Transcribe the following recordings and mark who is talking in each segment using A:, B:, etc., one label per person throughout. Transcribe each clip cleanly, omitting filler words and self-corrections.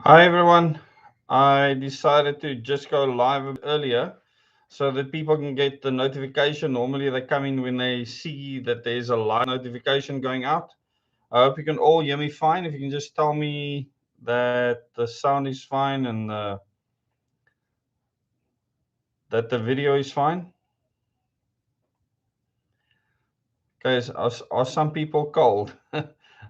A: Hi everyone. I decided to just go live a bit earlier so that people can get the notification. Normally they come in when they see that there's a live notification going out. I hope you can all hear me fine. If you can just tell me that the sound is fine and that the video is fine. Guys, are some people cold?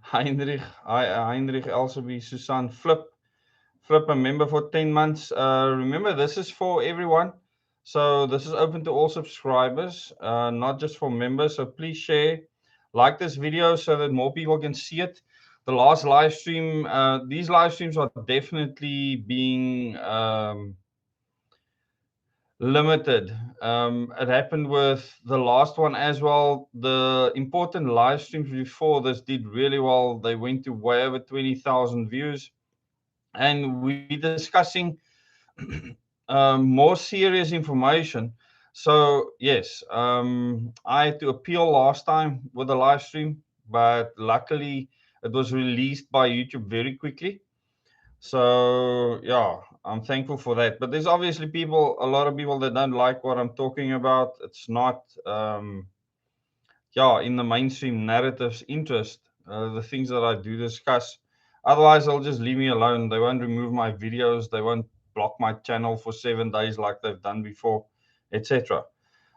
A: Heinrich, Elsaby, Susan, Flip a member for 10 months. Remember, this is for everyone. So this is open to all subscribers, not just for members. So please share, like this video so that more people can see it. The last live stream, these live streams are definitely being limited. It happened with the last one as well. The important live streams before this did really well. They went to way over 20,000 views. And we're discussing more serious information. So yes, I had to appeal last time with the live stream, but luckily it was released by YouTube very quickly. So yeah, I'm thankful for that. But there's obviously a lot of people that don't like what I'm talking about. It's not, in the mainstream narrative's interest. The things that I do discuss. Otherwise, they'll just leave me alone. They won't remove my videos. They won't block my channel for 7 days like they've done before, etc.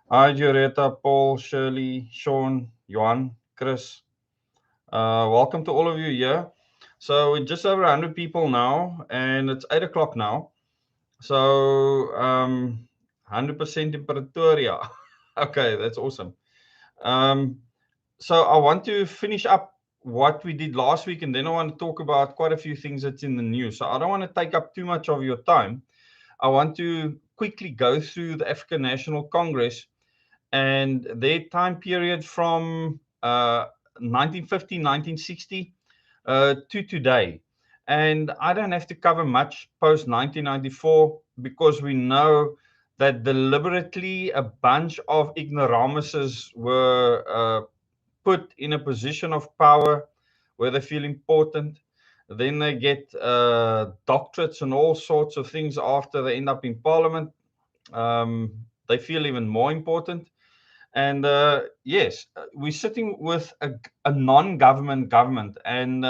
A: Hi, Joretta, Paul, Shirley, Sean, Johan, Chris. Welcome to all of you here. So we're just over 100 people now, and it's 8 o'clock now. So 100% in Pretoria. Okay, that's awesome. Um, so I want to finish up what we did last week, and then I want to talk about quite a few things that's in the news. So I don't want to take up too much of your time. I want to quickly go through the African National Congress and their time period from 1950, 1960 to today. And I don't have to cover much post 1994 because we know that deliberately a bunch of ignoramuses were put in a position of power where they feel important. Then they get doctorates and all sorts of things after they end up in parliament. They feel even more important. And yes, we're sitting with a non-government government, and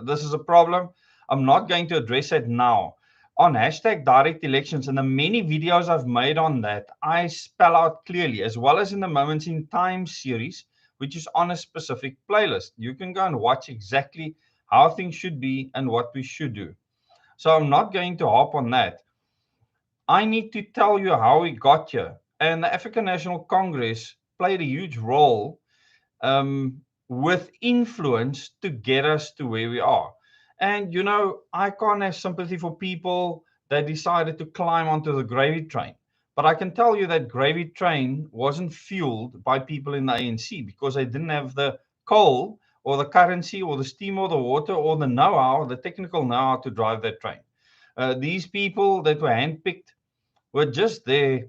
A: this is a problem. I'm not going to address it now. On hashtag direct elections and the many videos I've made on that, I spell out clearly, as well as in the Moments in Time series, which is on a specific playlist. You can go and watch exactly how things should be and what we should do. So I'm not going to hop on that. I need to tell you how we got here. And the African National Congress played a huge role with influence to get us to where we are. And, I can't have sympathy for people that decided to climb onto the gravy train. But I can tell you that gravy train wasn't fueled by people in the ANC because they didn't have the coal or the currency or the steam or the water or the know-how, the technical know-how to drive that train. These people that were handpicked were just there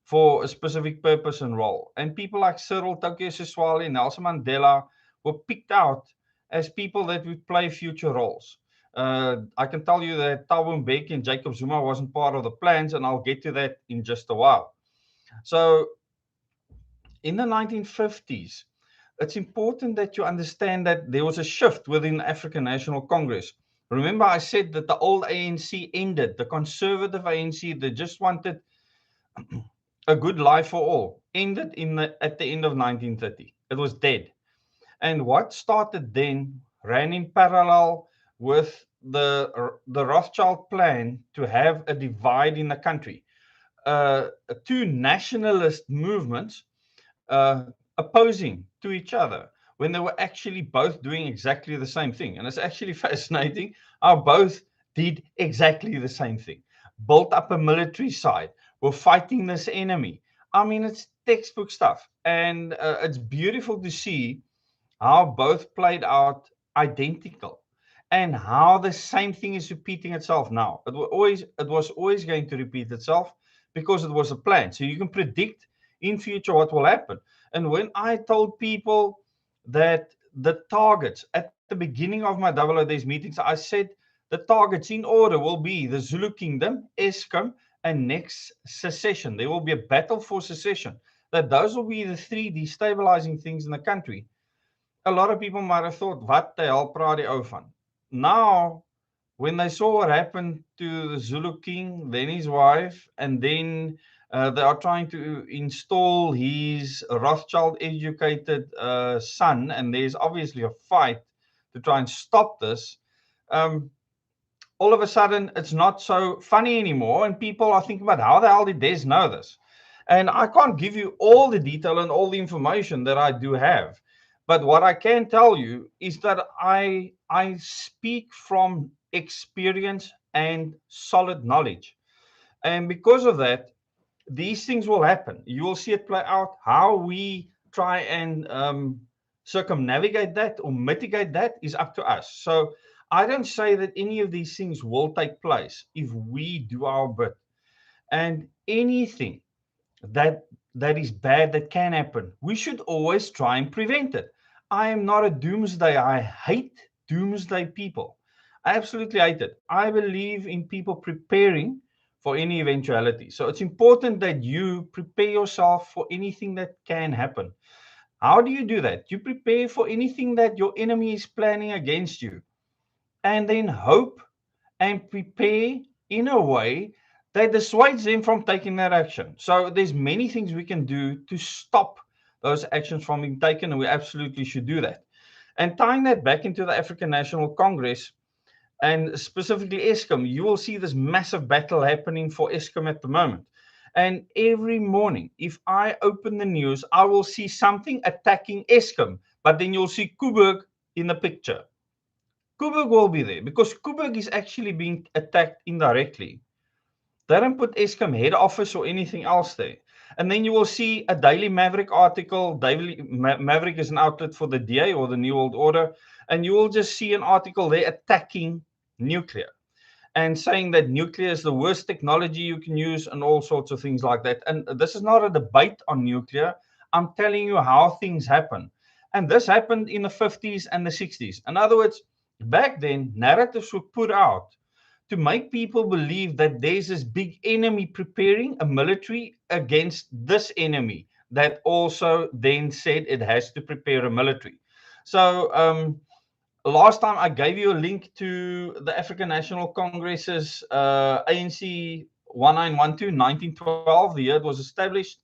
A: for a specific purpose and role. And people like Cyril, Tokyo Siswali, Nelson Mandela were picked out as people that would play future roles. I can tell you that Thabo Mbeki and Jacob Zuma wasn't part of the plans, and I'll get to that in just a while. So in the 1950s, it's important that you understand that there was a shift within the African National Congress. Remember, I said that the old ANC ended, the conservative ANC, they just wanted a good life for all, ended at the end of 1930. It was dead. And what started then ran in parallel with the Rothschild plan to have a divide in the country. Uh, Two nationalist movements opposing to each other when they were actually both doing exactly the same thing. And it's actually fascinating how both did exactly the same thing. Built up a military side, were fighting this enemy. I mean, it's textbook stuff. And it's beautiful to see how both played out identical and how the same thing is repeating itself now. It was always going to repeat itself because it was a plan. So you can predict in future what will happen. And when I told people that the targets at the beginning of my double O days meetings, I said the targets in order will be the Zulu Kingdom, Eskom, and next secession. There will be a battle for secession. That those will be the three destabilizing things in the country. A lot of people might have thought, what the hell praat die ou van? Now, when they saw what happened to the Zulu king, then his wife, and then they are trying to install his Rothschild-educated son, and there's obviously a fight to try and stop this. All of a sudden, it's not so funny anymore, and people are thinking about how the hell did Des know this? And I can't give you all the detail and all the information that I do have. But what I can tell you is that I speak from experience and solid knowledge. And because of that, these things will happen. You will see it play out. How we try and circumnavigate that or mitigate that is up to us. So I don't say that any of these things will take place if we do our bit. And anything that is bad that can happen, we should always try and prevent it. I am not a doomsday. I hate doomsday people. I absolutely hate it. I believe in people preparing for any eventuality. So it's important that you prepare yourself for anything that can happen. How do you do that? You prepare for anything that your enemy is planning against you, and then hope and prepare in a way that dissuades them from taking that action. So there's many things we can do to stop those actions from being taken, and we absolutely should do that. And tying that back into the African National Congress, and specifically Eskom, you will see this massive battle happening for Eskom at the moment. And every morning, if I open the news, I will see something attacking Eskom, but then you'll see Coburg in the picture. Coburg will be there because Coburg is actually being attacked indirectly. They don't put Eskom head office or anything else there. And then you will see a Daily Maverick article. Daily Maverick is an outlet for the DA or the New World Order. And you will just see an article there attacking nuclear and saying that nuclear is the worst technology you can use and all sorts of things like that. And this is not a debate on nuclear. I'm telling you how things happen. And this happened in the 50s and the 60s. In other words, back then, narratives were put out to make people believe that there's this big enemy preparing a military against this enemy that also then said it has to prepare a military. So last time I gave you a link to the African National Congress's ANC 1912, 1912, the year it was established.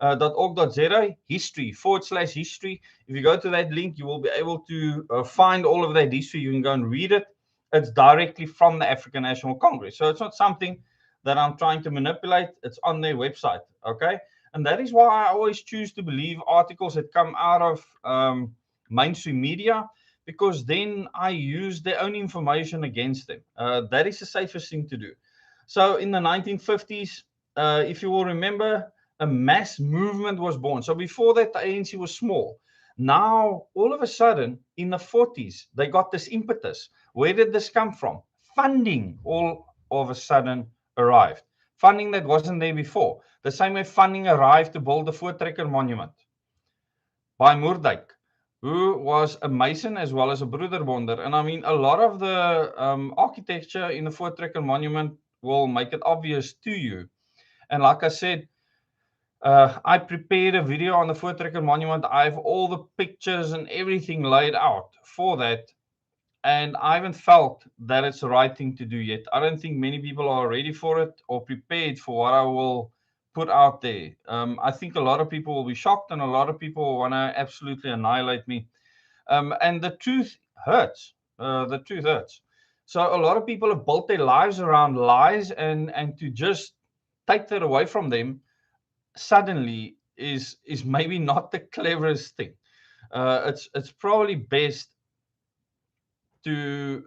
A: .org.za history/history. If you go to that link, you will be able to find all of that history. You can go and read it. It's directly from the African National Congress. So it's not something that I'm trying to manipulate. It's on their website. Okay. And that is why I always choose to believe articles that come out of mainstream media, because then I use their own information against them. That is the safest thing to do. So in the 1950s, if you will remember, a mass movement was born. So before that, the ANC was small. Now, all of a sudden, in the 40s, they got this impetus. Where did this come from? Funding all of a sudden arrived. Funding that wasn't there before. The same way funding arrived to build the Voortrekker Monument by Moerdijk, who was a Mason as well as a Broederbonder. And I mean, a lot of the architecture in the Voortrekker Monument will make it obvious to you. And like I said, I prepared a video on the Voortrekker Monument. I have all the pictures and everything laid out for that. And I haven't felt that it's the right thing to do yet. I don't think many people are ready for it or prepared for what I will put out there. I think a lot of people will be shocked, and a lot of people will want to absolutely annihilate me. And the truth hurts. The truth hurts. So a lot of people have built their lives around lies, and to just take that away from them suddenly is maybe not the cleverest thing. It's probably best to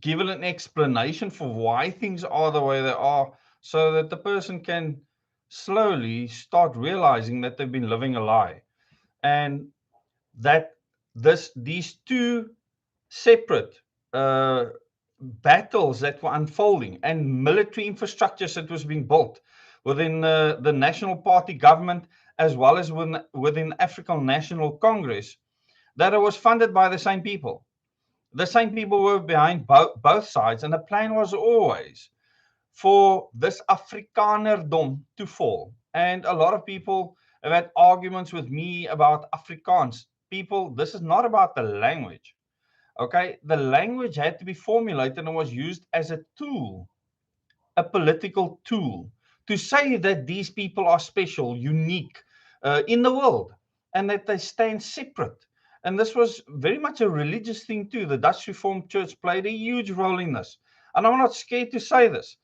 A: give it an explanation for why things are the way they are, so that the person can slowly start realizing that they've been living a lie, and that these two separate battles that were unfolding and military infrastructures that was being built within the National Party government, as well as within African National Congress, that it was funded by the same people. The same people were behind both sides, and the plan was always for this Afrikanerdom to fall. And a lot of people have had arguments with me about Afrikaans. People, this is not about the language. Okay, the language had to be formulated and was used as a tool, a political tool, to say that these people are special, unique in the world, and that they stand separate. And this was very much a religious thing too. The Dutch Reformed Church played a huge role in this. And I'm not scared to say this.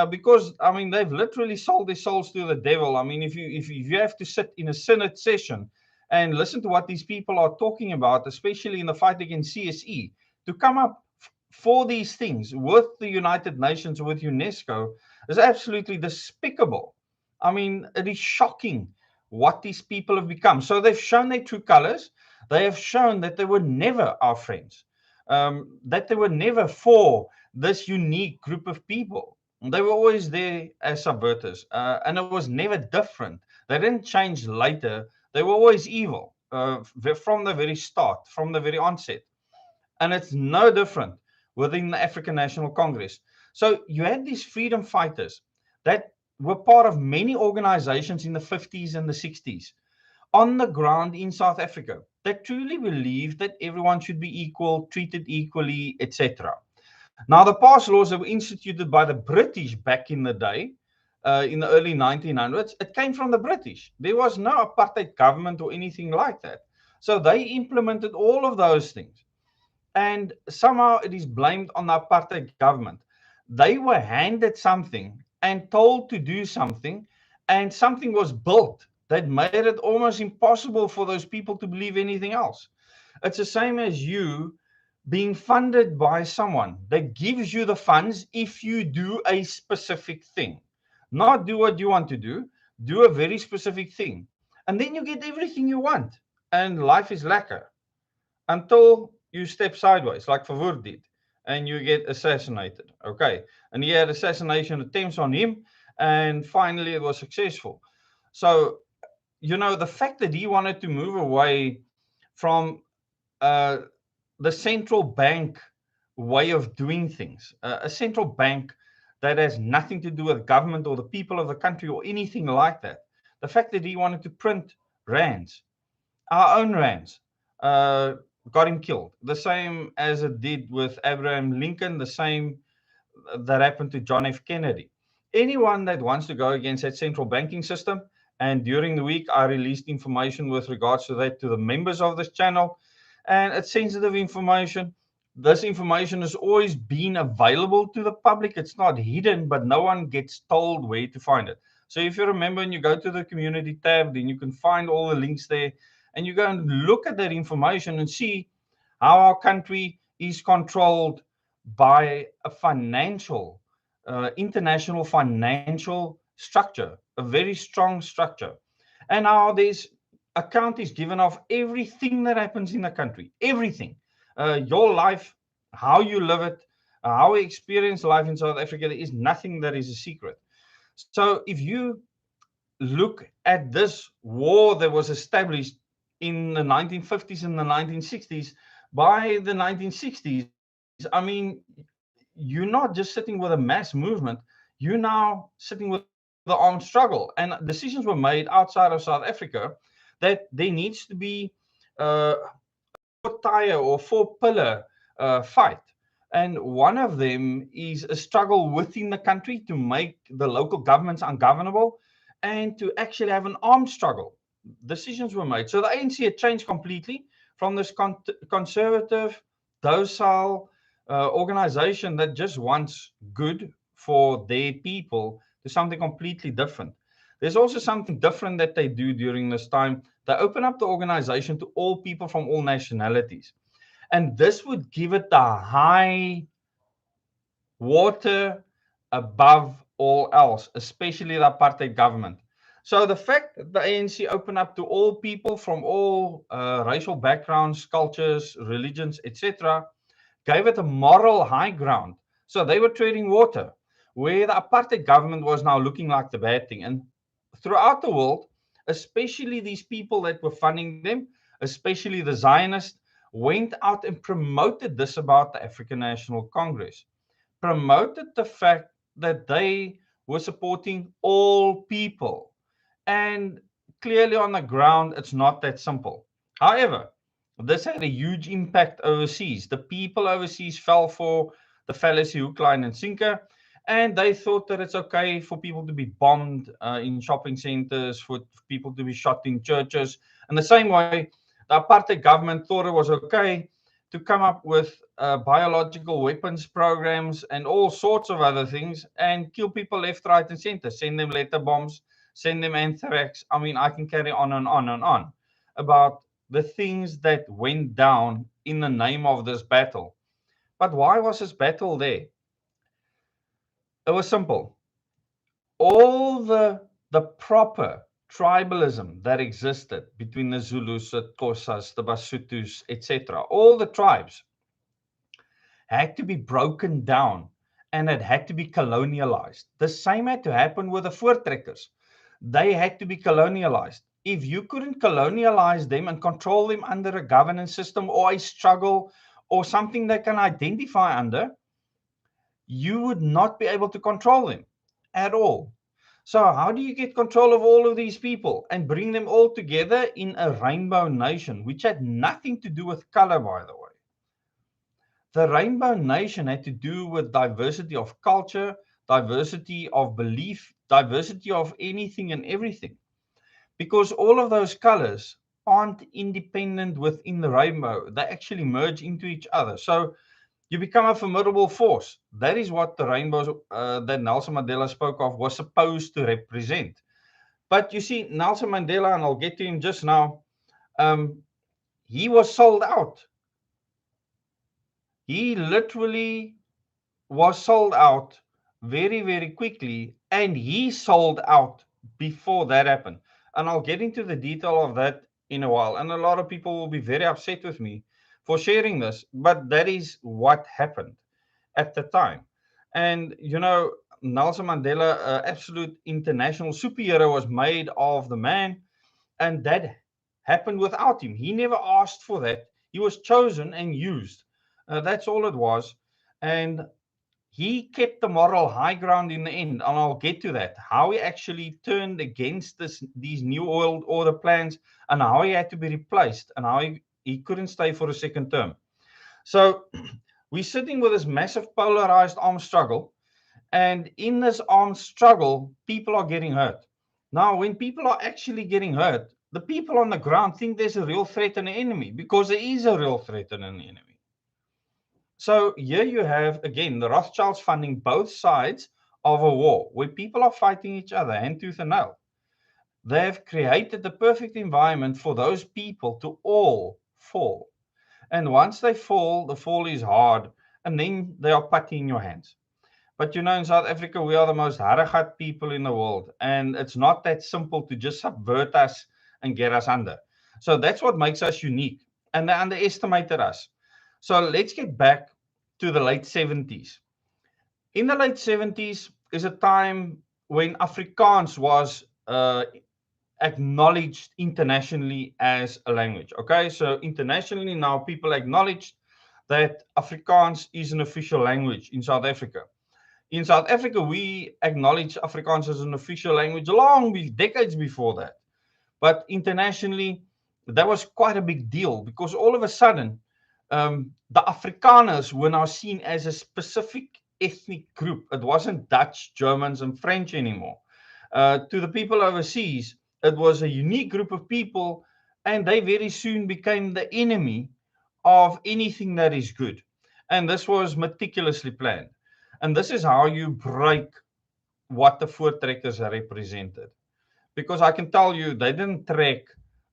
A: Because I mean they've literally sold their souls to the devil. I mean, if you have to sit in a synod session and listen to what these people are talking about, especially in the fight against CSE, to come up for these things with the United Nations, with UNESCO, is absolutely despicable. I mean, it is shocking what these people have become. So they've shown their true colors. They have shown that they were never our friends, that they were never for this unique group of people. They were always there as subverters, and it was never different. They didn't change later. They were always evil from the very start, from the very onset. And it's no different within the African National Congress. So you had these freedom fighters that were part of many organizations in the 50s and the 60s on the ground in South Africa that truly believed that everyone should be equal, treated equally, etc. Now, the pass laws that were instituted by the British back in the day, in the early 1900s, it came from the British. There was no apartheid government or anything like that. So they implemented all of those things. And somehow it is blamed on the apartheid government. They were handed something and told to do something, and something was built that made it almost impossible for those people to believe anything else. It's the same as you being funded by someone that gives you the funds if you do a specific thing. Not do what you want to do a very specific thing. And then you get everything you want, and life is lekker until you step sideways, like Verwoerd did, and you get assassinated. Okay. And he had assassination attempts on him, and finally it was successful. So, the fact that he wanted to move away from uh, the central bank way of doing things, a central bank that has nothing to do with government or the people of the country or anything like that. The fact that he wanted to print rands, our own rands, uh, got him killed. The same as it did with Abraham Lincoln, the same that happened to John F. Kennedy. Anyone that wants to go against that central banking system, and during the week I released information with regards to that to the members of this channel, and it's sensitive information. This information has always been available to the public. It's not hidden, but no one gets told where to find it. So if you remember and you go to the community tab, then you can find all the links there, and you go and look at that information and see how our country is controlled by a financial, international financial structure, a very strong structure. And now there's account is given of everything that happens in the country, everything, your life, how you live it, how we experience life in South Africa. There is nothing that is a secret. So if you look at this war that was established in the 1950s and the 1960s, by the 1960s, I mean, you're not just sitting with a mass movement, you're now sitting with the armed struggle. And decisions were made outside of South Africa that there needs to be a four-tier or four-pillar fight. And one of them is a struggle within the country to make the local governments ungovernable and to actually have an armed struggle. Decisions were made. So the ANC had changed completely from this conservative, docile organization that just wants good for their people to something completely different. There's also something different that they do during this time. They open up the organization to all people from all nationalities. And this would give it the high water above all else, especially the apartheid government. So the fact that the ANC opened up to all people from all racial backgrounds, cultures, religions, etc., gave it a moral high ground. So they were treading water, where the apartheid government was now looking like the bad thing. And throughout the world, especially these people that were funding them, especially the Zionists, went out and promoted this about the African National Congress, promoted the fact that they were supporting all people. And clearly on the ground, it's not that simple. However, this had a huge impact overseas. The people overseas fell for the fallacy hook, line, and sinker, and they thought that it's okay for people to be bombed in shopping centers, for people to be shot in churches. In the same way, the apartheid government thought it was okay to come up with biological weapons programs and all sorts of other things and kill people left, right, and center, send them letter bombs, send them anthrax. I mean, I can carry on and on and on about the things that went down in the name of this battle. But why was this battle there? It was simple. All the proper tribalism that existed between the Zulus, the Xhosas, the Basutus, etc., all the tribes had to be broken down and it had to be colonialized. The same had to happen with the voortrekkers. They had to be colonialized. If you couldn't colonialize them and control them under a governance system or a struggle or something they can identify under, you would not be able to control them at all. So how do you get control of all of these people and bring them all together in a rainbow nation, which had nothing to do with color, by the way? The rainbow nation had to do with diversity of culture, diversity of belief, diversity of anything and everything. Because all of those colors aren't independent within the rainbow. They actually merge into each other. So you become a formidable force. That is what the rainbow that Nelson Mandela spoke of was supposed to represent. But you see, Nelson Mandela, and I'll get to him just now, he was sold out. He literally was sold out very, very quickly, and he sold out before that happened. And I'll get into the detail of that in a while. And a lot of people will be very upset with me for sharing this, but that is what happened at the time. And, you know, Nelson Mandela, absolute international superhero, was made of the man, and that happened without him. He never asked for that. He was chosen and used. That's all it was. And he kept the moral high ground in the end, and I'll get to that. How he actually turned against these new world order plans, and how he had to be replaced, and how he couldn't stay for a second term. So we're sitting with this massive polarized armed struggle, and in this armed struggle, people are getting hurt. Now, when people are actually getting hurt, the people on the ground think there's a real threat and an enemy, because there is a real threat and an enemy. So here you have, again, the Rothschilds funding both sides of a war where people are fighting each other hand, tooth, and nail. They have created the perfect environment for those people to all fall. And once they fall, the fall is hard, and then they are putty in your hands. But you know, in South Africa, we are the most haragat people in the world, and it's not that simple to just subvert us and get us under. So that's what makes us unique, and they underestimated us. So let's get back to the late 70s. In the late 70s is a time when Afrikaans was acknowledged internationally as a language. Okay, so internationally now people acknowledged that Afrikaans is an official language in South Africa. In South Africa, we acknowledge Afrikaans as an official language decades before that. But internationally, that was quite a big deal because all of a sudden, the Afrikaners were now seen as a specific ethnic group. It wasn't Dutch, Germans, and French anymore. To the people overseas, it was a unique group of people, and they very soon became the enemy of anything that is good. And this was meticulously planned. And this is how you break what the voortrekkers represented. Because I can tell you, they didn't trek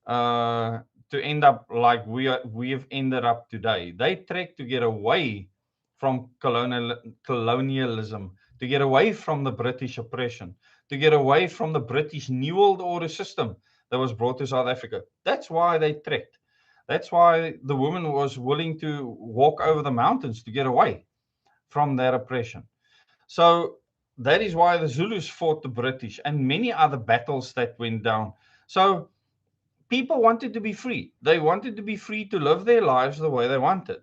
A: to end up like we've ended up today. They trekked to get away from colonialism, to get away from the British oppression, to get away from the British New World Order system that was brought to South Africa. That's why they trekked. That's why the woman was willing to walk over the mountains to get away from their oppression. So that is why the Zulus fought the British and many other battles that went down. So people wanted to be free. They wanted to be free to live their lives the way they wanted.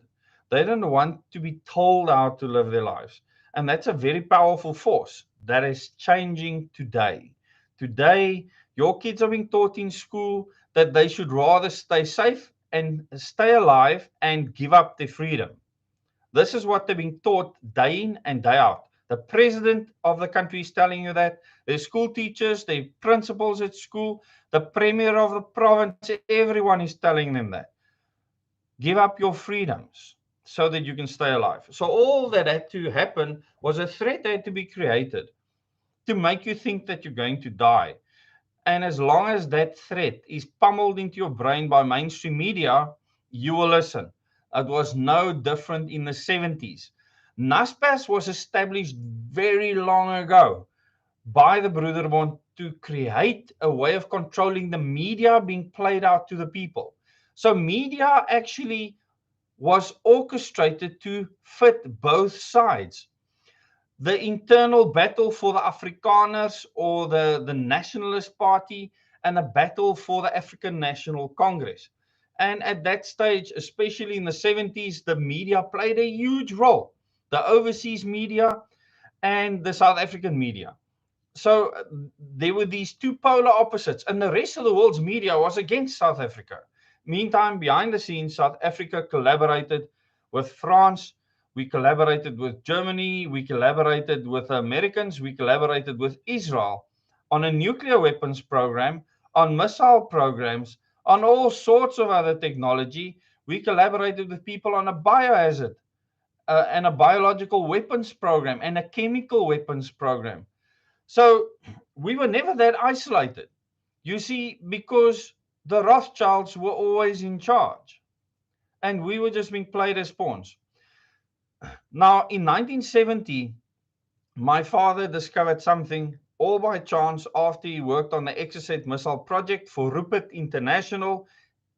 A: They didn't want to be told how to live their lives. And that's a very powerful force that is changing today. Today, your kids are being taught in school that they should rather stay safe and stay alive and give up their freedom. This is what they're being taught day in and day out. The president of the country is telling you that. The school teachers, the principals at school, the premier of the province, everyone is telling them that. Give up your freedoms so that you can stay alive. So all that had to happen was a threat that had to be created to make you think that you're going to die. And as long as that threat is pummeled into your brain by mainstream media, you will listen. It was no different in the 70s. NASPAS was established very long ago by the Broederbond to create a way of controlling the media being played out to the people. So media actually was orchestrated to fit both sides. The internal battle for the Afrikaners or the Nationalist Party, and a battle for the African National Congress. And at that stage, especially in the 70s, the media played a huge role. The overseas media and the South African media. So there were these two polar opposites, and the rest of the world's media was against South Africa. Meantime, behind the scenes, South Africa collaborated with France, we collaborated with Germany, we collaborated with the Americans, we collaborated with Israel on a nuclear weapons program, on missile programs, on all sorts of other technology. We collaborated with people on a biohazard and a biological weapons program and a chemical weapons program. So we were never that isolated, you see, because the Rothschilds were always in charge and we were just being played as pawns. Now, in 1970, my father discovered something all by chance after he worked on the Exocet missile project for Rupert International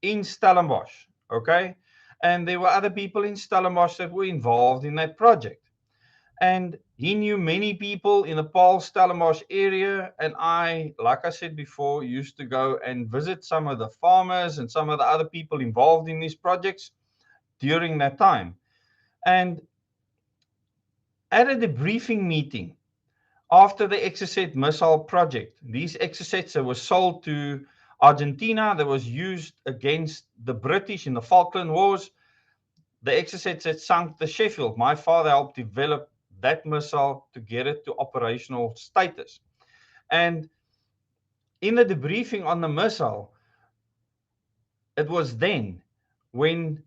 A: in Stellenbosch. Okay. And there were other people in Stellenbosch that were involved in that project. And he knew many people in the Paul Stellenbosch area. And I, like I said before, used to go and visit some of the farmers and some of the other people involved in these projects during that time. And at a debriefing meeting after the Exocet missile project, these Exocets that were sold to Argentina, that was used against the British in the Falkland Wars, the Exocets that sunk the Sheffield. My father helped develop that missile to get it to operational status. And in the debriefing on the missile, it was then when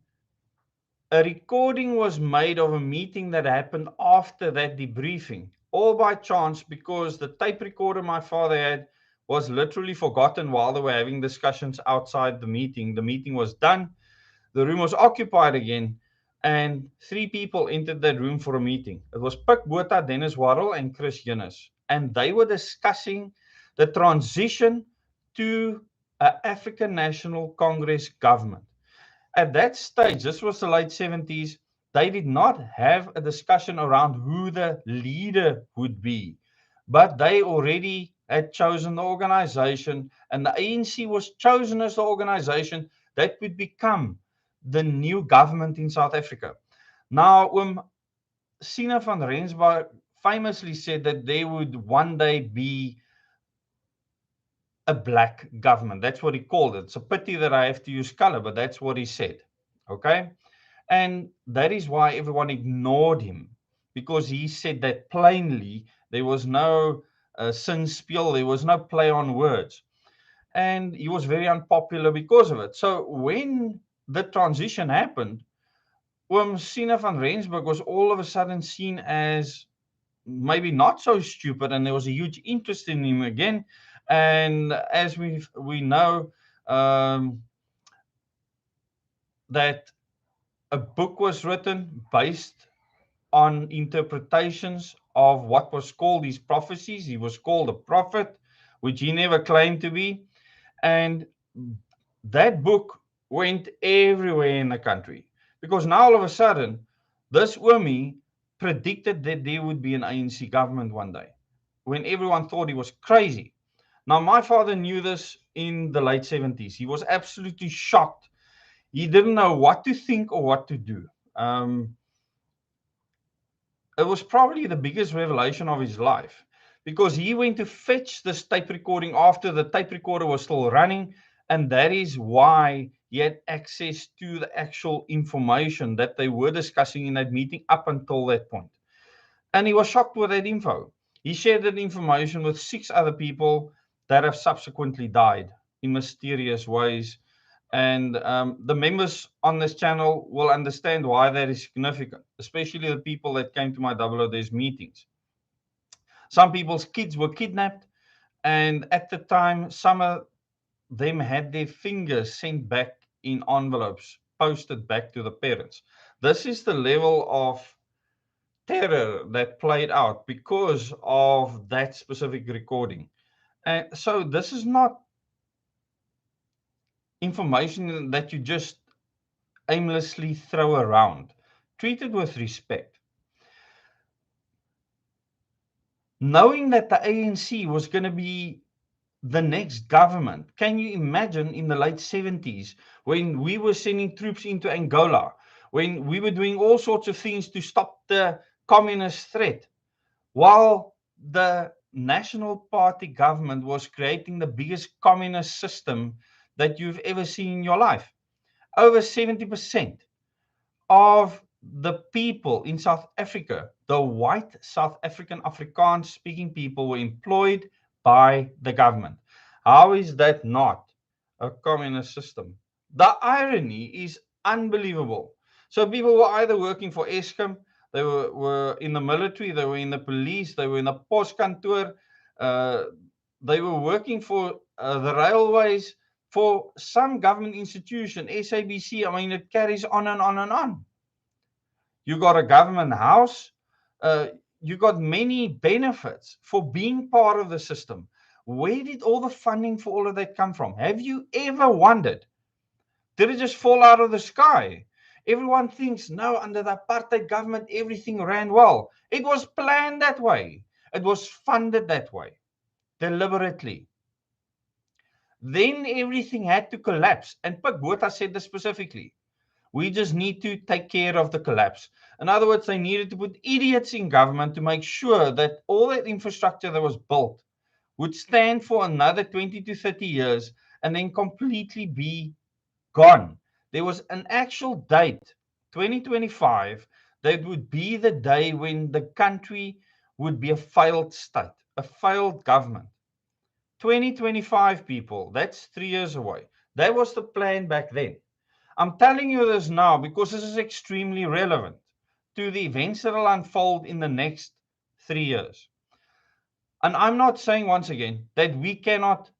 A: a recording was made of a meeting that happened after that debriefing, all by chance, because the tape recorder my father had was literally forgotten while they were having discussions outside the meeting. The meeting was done, the room was occupied again, and 3 people entered that room for a meeting. It was Pik Botha, Dennis Warrell, and Chris Yunus. And they were discussing the transition to an African National Congress government. At that stage, this was the late 70s, they did not have a discussion around who the leader would be, but they already had chosen the organization, and the ANC was chosen as the organization that would become the new government in South Africa. Now, Sina van Rensburg famously said that there would one day be a black government. That's what he called it. It's a pity that I have to use color, but that's what he said. Okay. And that is why everyone ignored him, because he said that plainly. There was no sinspiel, there was no play on words. And he was very unpopular because of it. So when the transition happened, Sina van Rensburg was all of a sudden seen as maybe not so stupid, and there was a huge interest in him again. And as we know, that a book was written based on interpretations of what was called these prophecies. He was called a prophet, which he never claimed to be. And that book went everywhere in the country, because now all of a sudden, this Umi predicted that there would be an ANC government one day, when everyone thought he was crazy. Now, my father knew this in the late 70s. He was absolutely shocked. He didn't know what to think or what to do. It was probably the biggest revelation of his life, because he went to fetch this tape recording after the tape recorder was still running, and that is why he had access to the actual information that they were discussing in that meeting up until that point. And he was shocked with that info. He shared that information with 6 other people that have subsequently died in mysterious ways. And the members on this channel will understand why that is significant, especially the people that came to my Double O Days meetings. Some people's kids were kidnapped, and at the time, some of them had their fingers sent back in envelopes, posted back to the parents. This is the level of terror that played out because of that specific recording. And so this is not information that you just aimlessly throw around. Treat it with respect. Knowing that the ANC was going to be the next government, can you imagine in the late 70s when we were sending troops into Angola, when we were doing all sorts of things to stop the communist threat, while the National Party government was creating the biggest communist system that you've ever seen in your life? Over 70% of the people in South Africa, the white South African Afrikaans speaking people, were employed by the government. How is that not a communist system? The irony is unbelievable. So people were either working for Eskom, they were in the military, they were in the police, they were in the postkantoor, they were working for the railways, for some government institution, SABC. I mean, it carries on and on and on. You got a government house. You got many benefits for being part of the system. Where did all the funding for all of that come from? Have you ever wondered? Did it just fall out of the sky? Everyone thinks, no, under the apartheid government, everything ran well. It was planned that way. It was funded that way, deliberately. Then everything had to collapse. And Pik Botha said this specifically. We just need to take care of the collapse. In other words, they needed to put idiots in government to make sure that all that infrastructure that was built would stand for another 20 to 30 years and then completely be gone. There was an actual date, 2025, that would be the day when the country would be a failed state, a failed government. 2025, people, that's 3 years away. That was the plan back then. I'm telling you this now because this is extremely relevant to the events that will unfold in the next 3 years. And I'm not saying, once again, that we cannot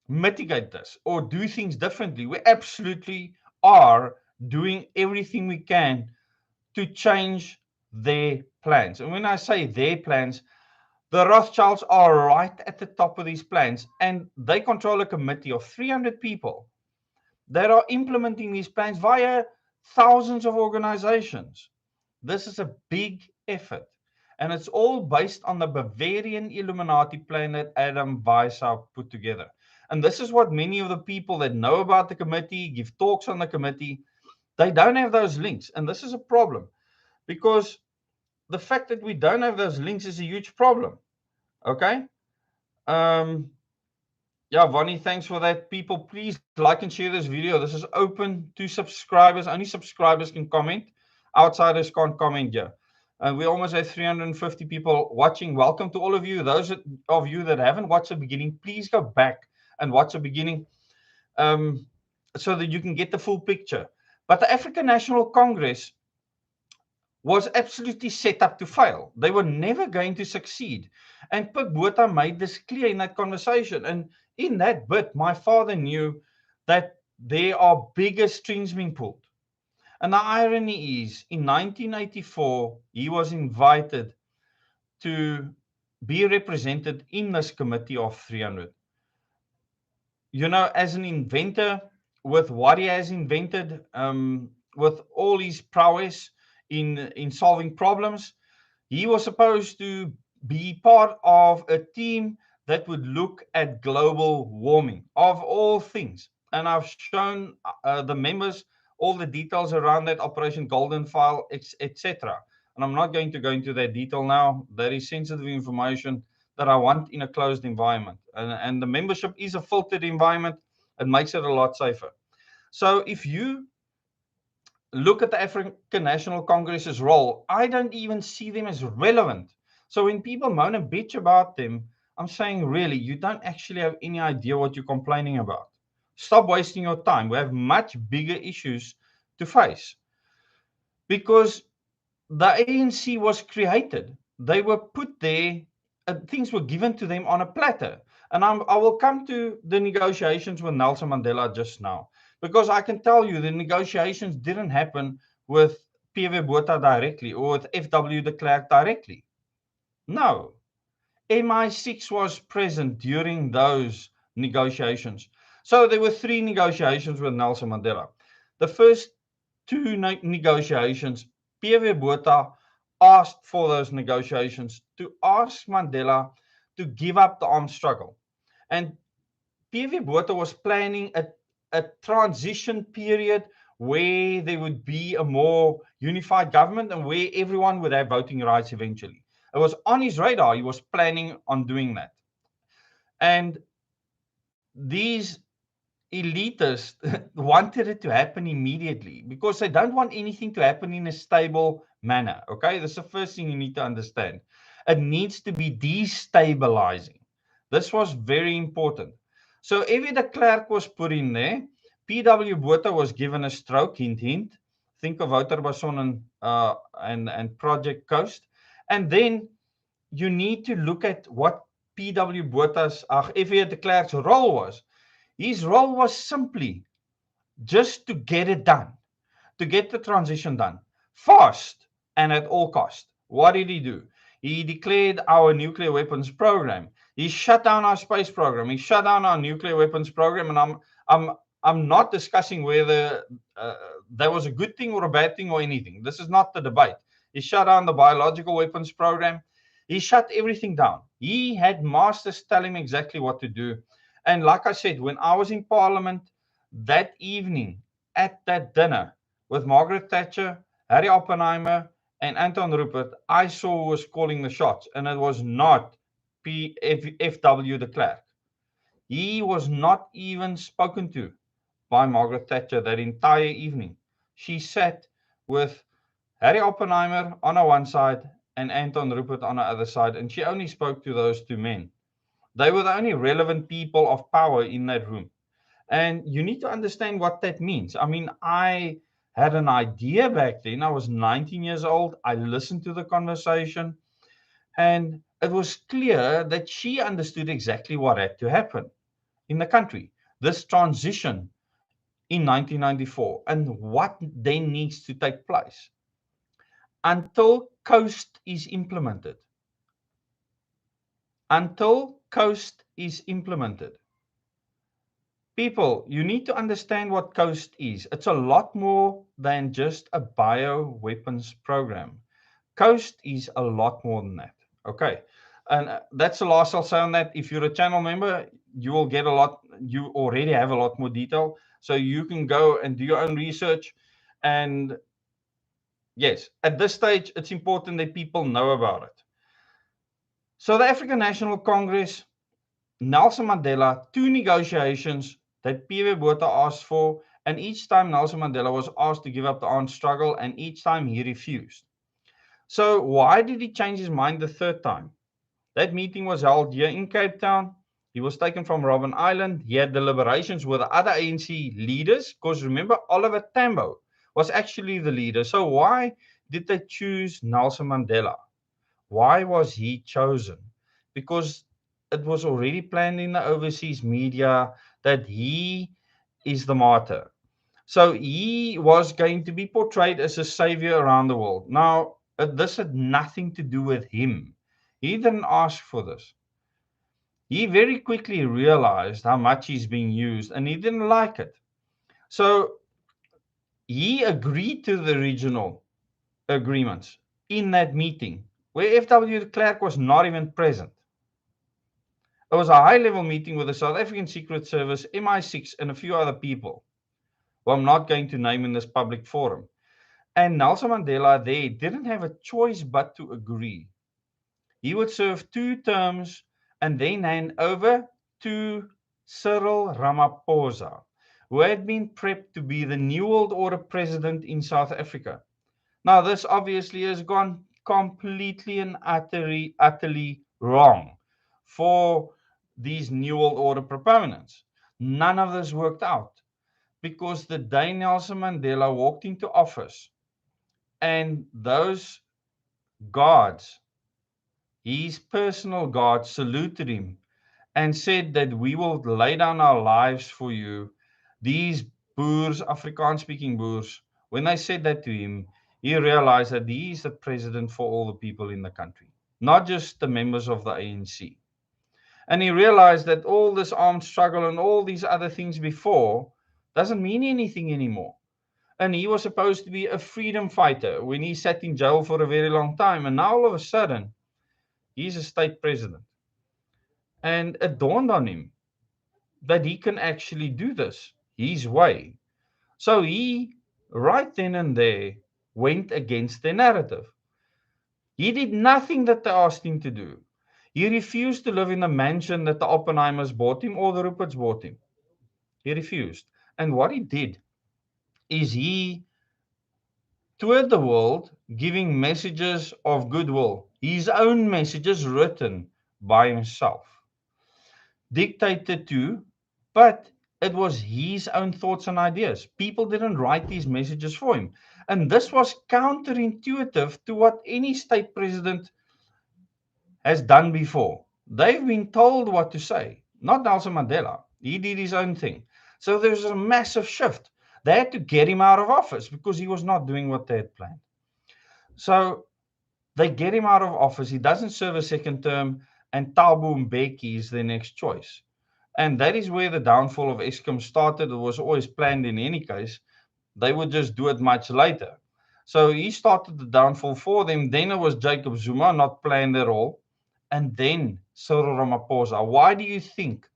A: mitigate this or do things differently. We absolutely are doing everything we can to change their plans. And when I say their plans, the Rothschilds are right at the top of these plans, and they control a committee of 300 people that are implementing these plans via thousands of organizations. This is a big effort, and it's all based on the Bavarian Illuminati plan that Adam Weishaupt put together. And this is what many of the people that know about the committee, give talks on the committee, they don't have those links. And this is a problem, because the fact that we don't have those links is a huge problem. Okay? Yeah, Vonnie, thanks for that. People, please like and share this video. This is open to subscribers. Only subscribers can comment. Outsiders can't comment here. And we almost have 350 people watching. Welcome to all of you. Those of you that haven't watched the beginning, please go back and watch the beginning so that you can get the full picture. But the African National Congress was absolutely set up to fail. They were never going to succeed. And Pik Botha made this clear in that conversation. And in that bit, my father knew that there are bigger strings being pulled. And the irony is, in 1984, he was invited to be represented in this committee of 300. You know, as an inventor, with what he has invented, with all his prowess in solving problems, he was supposed to be part of a team that would look at global warming, of all things. And I've shown the members all the details around that Operation Golden File, etc. And I'm not going to go into that detail now. That is sensitive information that I want in a closed environment. And the membership is a filtered environment. It makes it a lot safer. So if you look at the African National Congress's role, I don't even see them as relevant. So when people moan and bitch about them, I'm saying, really, you don't actually have any idea what you're complaining about. Stop wasting your time. We have much bigger issues to face. Because the ANC was created. They were put there, things were given to them on a platter. And I will come to the negotiations with Nelson Mandela just now, because I can tell you the negotiations didn't happen with P.W. Botha directly or with F.W. de Klerk directly. No. MI6 was present during those negotiations. So there were 3 negotiations with Nelson Mandela. The first 2 negotiations, P.W. Botha asked for those negotiations to ask Mandela to give up the armed struggle. And P.W. Botha was planning a transition period where there would be a more unified government and where everyone would have voting rights eventually. It was on his radar. He was planning on doing that. And these elitists wanted it to happen immediately because they don't want anything to happen in a stable manner. Okay, that's the first thing you need to understand. It needs to be destabilizing. This was very important. So F.W. de Klerk was put in there. P.W. Botha was given a stroke, hint, hint. Think of Wouter Basson and Project Coast. And then you need to look at what P.W. Botha's, F.W. de Klerk's role was. His role was simply just to get it done, to get the transition done fast and at all cost. What did he do? He declared our nuclear weapons program. He shut down our space program. He shut down our nuclear weapons program. And I'm not discussing whether that was a good thing or a bad thing or anything. This is not the debate. He shut down the biological weapons program. He shut everything down. He had masters tell him exactly what to do. And like I said, when I was in Parliament that evening at that dinner with Margaret Thatcher, Harry Oppenheimer, and Anton Rupert, I saw who was calling the shots, and it was not F.W. de Klerk. He was not even spoken to by Margaret Thatcher that entire evening. She sat with Harry Oppenheimer on one side and Anton Rupert on the other side, and she only spoke to those 2 men. They were the only relevant people of power in that room. And you need to understand what that means. I mean, I had an idea back then. I was 19 years old. I listened to the conversation, and it was clear that she understood exactly what had to happen in the country. This transition in 1994 and what then needs to take place until COAST is implemented. Until COAST is implemented. People, you need to understand what COAST is. It's a lot more than just a bioweapons program. COAST is a lot more than that. Okay. And that's the last I'll say on that. If you're a channel member, you will get a lot, you already have a lot more detail. So you can go and do your own research. And yes, at this stage, it's important that people know about it. So the African National Congress, Nelson Mandela, 2 negotiations that P.W. Botha asked for, and each time Nelson Mandela was asked to give up the armed struggle, and each time he refused. So why did he change his mind the 3rd time? That meeting was held here in Cape Town. He was taken from Robben Island. He had deliberations with the other ANC leaders, because remember, Oliver Tambo was actually the leader. So why did they choose Nelson Mandela? Why was he chosen? Because it was already planned in the overseas media that he is the martyr. So he was going to be portrayed as a savior around the world. Now, this had nothing to do with him. He didn't ask for this. He very quickly realized how much he's being used, and he didn't like it. So he agreed to the regional agreements in that meeting, where F.W. de Klerk was not even present. It was a high-level meeting with the South African Secret Service, MI6, and a few other people, who I'm not going to name in this public forum. And Nelson Mandela there didn't have a choice but to agree. He would serve 2 terms and then hand over to Cyril Ramaphosa, who had been prepped to be the New World Order president in South Africa. Now, this obviously has gone completely and utterly wrong for these New World Order proponents. None of this worked out because the day Nelson Mandela walked into office and those guards, his personal guards, saluted him and said that we will lay down our lives for you. These Boers, Afrikaans speaking Boers, when they said that to him, he realized that he is the president for all the people in the country, not just the members of the ANC. And he realized that all this armed struggle and all these other things before doesn't mean anything anymore. And he was supposed to be a freedom fighter when he sat in jail for a very long time. And now all of a sudden, he's a state president. And it dawned on him that he can actually do this his way. So he, right then and there, went against the narrative. He did nothing that they asked him to do. He refused to live in the mansion that the Oppenheimers bought him or the Ruperts bought him. He refused. And what he did is he toured the world giving messages of goodwill, his own messages written by himself, dictated to, but it was his own thoughts and ideas. People didn't write these messages for him. And this was counterintuitive to what any state president has done before. They've been told what to say, not Nelson Mandela. He did his own thing. So there's a massive shift. They had to get him out of office because he was not doing what they had planned. So they get him out of office. He doesn't serve a second term, and Thabo Mbeki is their next choice. And that is where the downfall of Eskom started. It was always planned in any case. They would just do it much later. So he started the downfall for them. Then it was Jacob Zuma, not planned at all. And then Cyril Ramaphosa. Why do you think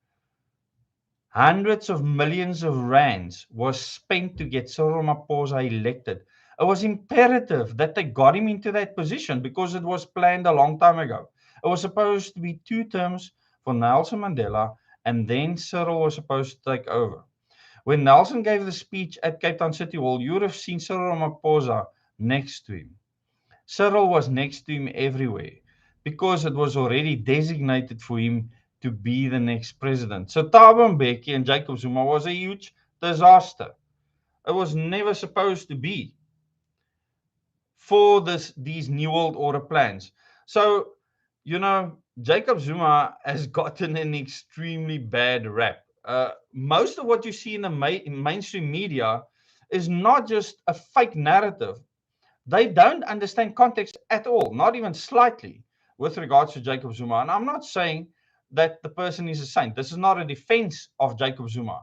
A: hundreds of millions of rands was spent to get Cyril Ramaphosa elected? It was imperative that they got him into that position because it was planned a long time ago. It was supposed to be 2 terms for Nelson Mandela, and then Cyril was supposed to take over. When Nelson gave the speech at Cape Town City Hall, you would have seen Cyril Ramaphosa next to him. Cyril was next to him everywhere because it was already designated for him to be the next president. So Thabo Mbeki and Jacob Zuma was a huge disaster. It was never supposed to be for these New World Order plans. So, Jacob Zuma has gotten an extremely bad rap. Most of what you see in the mainstream media is not just a fake narrative. They don't understand context at all, not even slightly, with regards to Jacob Zuma. And I'm not saying that the person is a saint. This is not a defense of Jacob Zuma.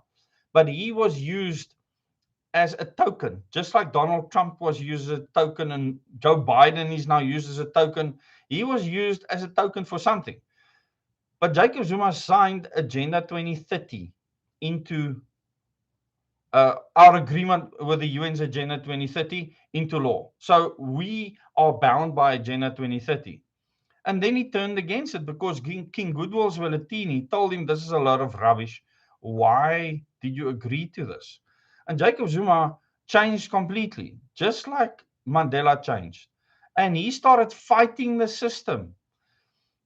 A: But he was used as a token, just like Donald Trump was used as a token and Joe Biden is now used as a token. He was used as a token for something. But Jacob Zuma signed Agenda 2030 into our agreement with the UN's Agenda 2030 into law. So we are bound by Agenda 2030. And then he turned against it because King Goodwill Zwelithini told him this is a lot of rubbish. Why did you agree to this? And Jacob Zuma changed completely, just like Mandela changed. And he started fighting the system.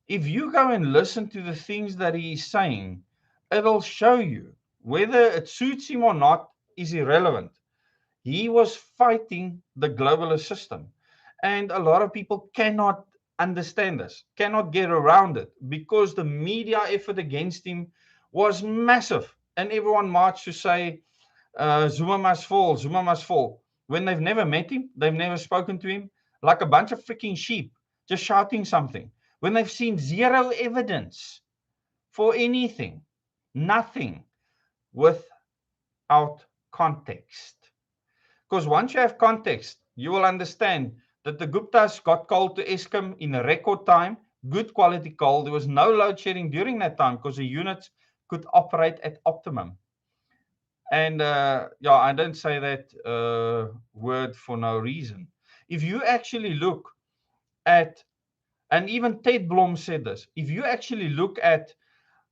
A: If you go and listen to the things that he is saying, it'll show you whether it suits him or not is irrelevant. He was fighting the globalist system. And a lot of people cannot understand this, cannot get around it because the media effort against him was massive. And everyone marched to say, Zuma must fall, Zuma must fall. When they've never met him, they've never spoken to him, like a bunch of freaking sheep just shouting something. When they've seen zero evidence for anything, nothing without context. Because once you have context, you will understand that the Guptas got coal to Eskom in a record time good quality coal. There was no load shedding during that time because the units could operate at optimum. And yeah, I don't say that word for no reason. If you actually look at, and even Ted Blom said this, if you actually look at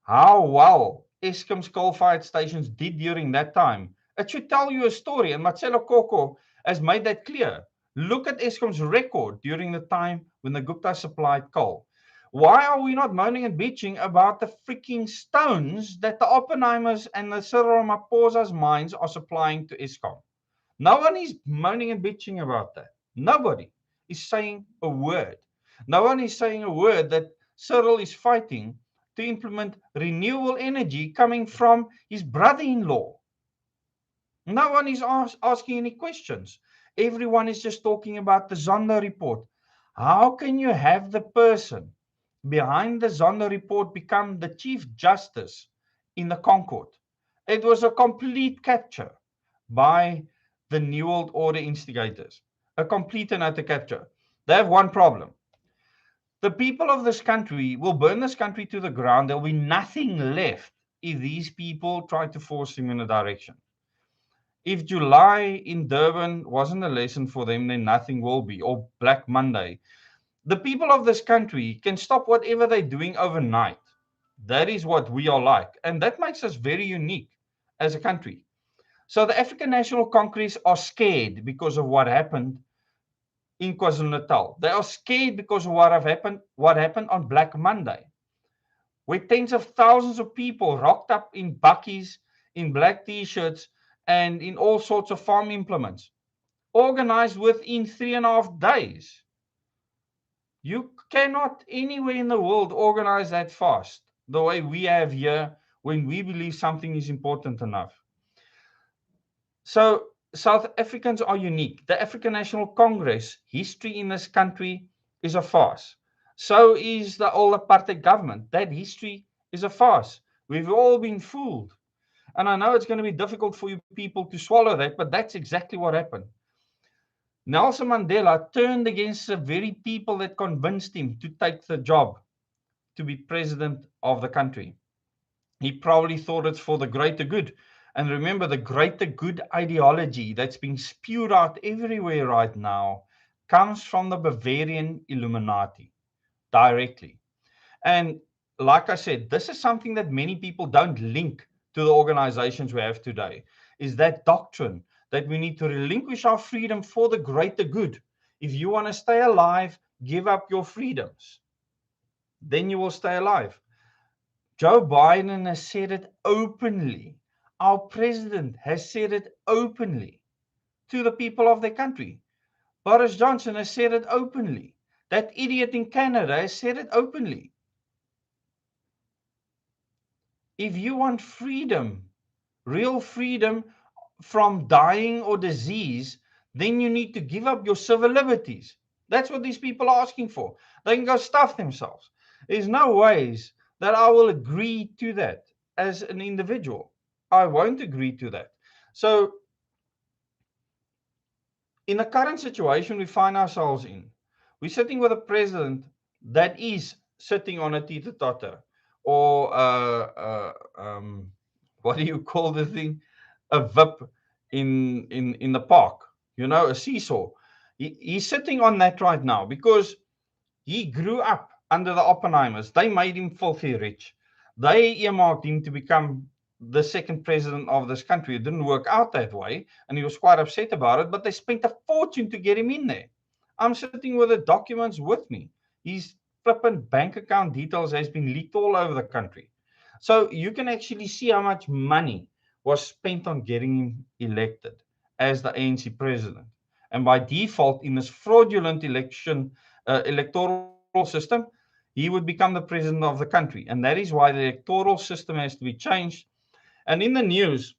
A: how well Eskom's coal-fired stations did during that time, it should tell you a story. And Marcelo Coco has made that clear. Look at Eskom's record during the time when the Gupta supplied coal. Why are we not moaning and bitching about the freaking stones that the Oppenheimers and the Cyril Ramaphosa's mines are supplying to Eskom? No one is moaning and bitching about that. Nobody is saying a word. No one is saying a word that Cyril is fighting to implement renewable energy coming from his brother-in-law. No one is asking any questions. Everyone is just talking about the Zondo report. How can you have the person behind the Zondo report become the Chief Justice in the Concord? It was a complete capture by the New World Order instigators. A complete and utter capture. They have one problem. The people of this country will burn this country to the ground. There will be nothing left if these people try to force him in a direction. If July in Durban wasn't a lesson for them, then nothing will be, or Black Monday. The people of this country can stop whatever they're doing overnight. That is what we are like. And that makes us very unique as a country. So the African National Congress are scared because of what happened in KwaZulu-Natal. They are scared because of what happened on Black Monday, where tens of thousands of people rocked up in bakkies, in black t-shirts, and in all sorts of farm implements, organized within 3.5 days. You cannot anywhere in the world organize that fast the way we have here when we believe something is important enough. So South Africans are unique. The African National Congress history in this country is a farce. So is the old apartheid government. That history is a farce. We've all been fooled. And I know it's going to be difficult for you people to swallow that, but that's exactly what happened. Nelson Mandela turned against the very people that convinced him to take the job to be president of the country. He probably thought it's for the greater good. And remember, the greater good ideology that's being spewed out everywhere right now comes from the Bavarian Illuminati directly. And like I said, this is something that many people don't link to the organizations we have today, is that doctrine that we need to relinquish our freedom for the greater good. If you want to stay alive, give up your freedoms. Then you will stay alive. Joe Biden has said it openly. Our president has said it openly to the people of the country. Boris Johnson has said it openly. That idiot in Canada has said it openly. If you want freedom, real freedom from dying or disease, then you need to give up your civil liberties. That's what these people are asking for. They can go stuff themselves. There's no ways that I will agree to that as an individual. I won't agree to that. So, in the current situation we find ourselves in, we're sitting with a president that is sitting on a teeter-totter, or what do you call the thing? A VIP in the park, a seesaw. He's sitting on that right now because he grew up under the Oppenheimers. They made him filthy rich. They earmarked him to become the second president of this country. It didn't work out that way, and he was quite upset about it, but they spent a fortune to get him in there. I'm sitting with the documents with me. His flippant bank account details has been leaked all over the country. So you can actually see how much money was spent on getting him elected as the ANC president. And by default, in this fraudulent electoral system, he would become the president of the country. And that is why the electoral system has to be changed. And in the news,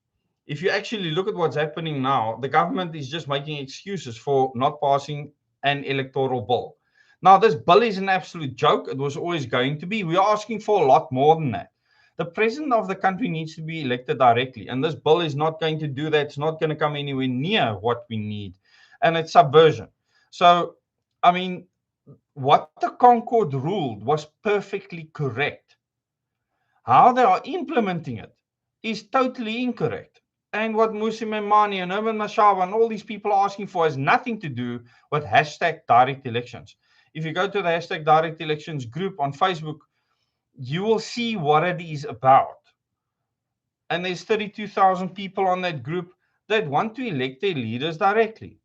A: if you actually look at what's happening now, the government is just making excuses for not passing an electoral bill. Now, this bill is an absolute joke. It was always going to be. We are asking for a lot more than that. The president of the country needs to be elected directly. And this bill is not going to do that. It's not going to come anywhere near what we need. And it's subversion. So, I mean, what the Concord ruled was perfectly correct. How they are implementing it is totally incorrect. And what Musi Memani and Herman Mashaba and all these people are asking for has nothing to do with hashtag direct elections. If you go to the hashtag direct elections group on Facebook, you will see what it is about. And there's 32,000 people on that group that want to elect their leaders directly.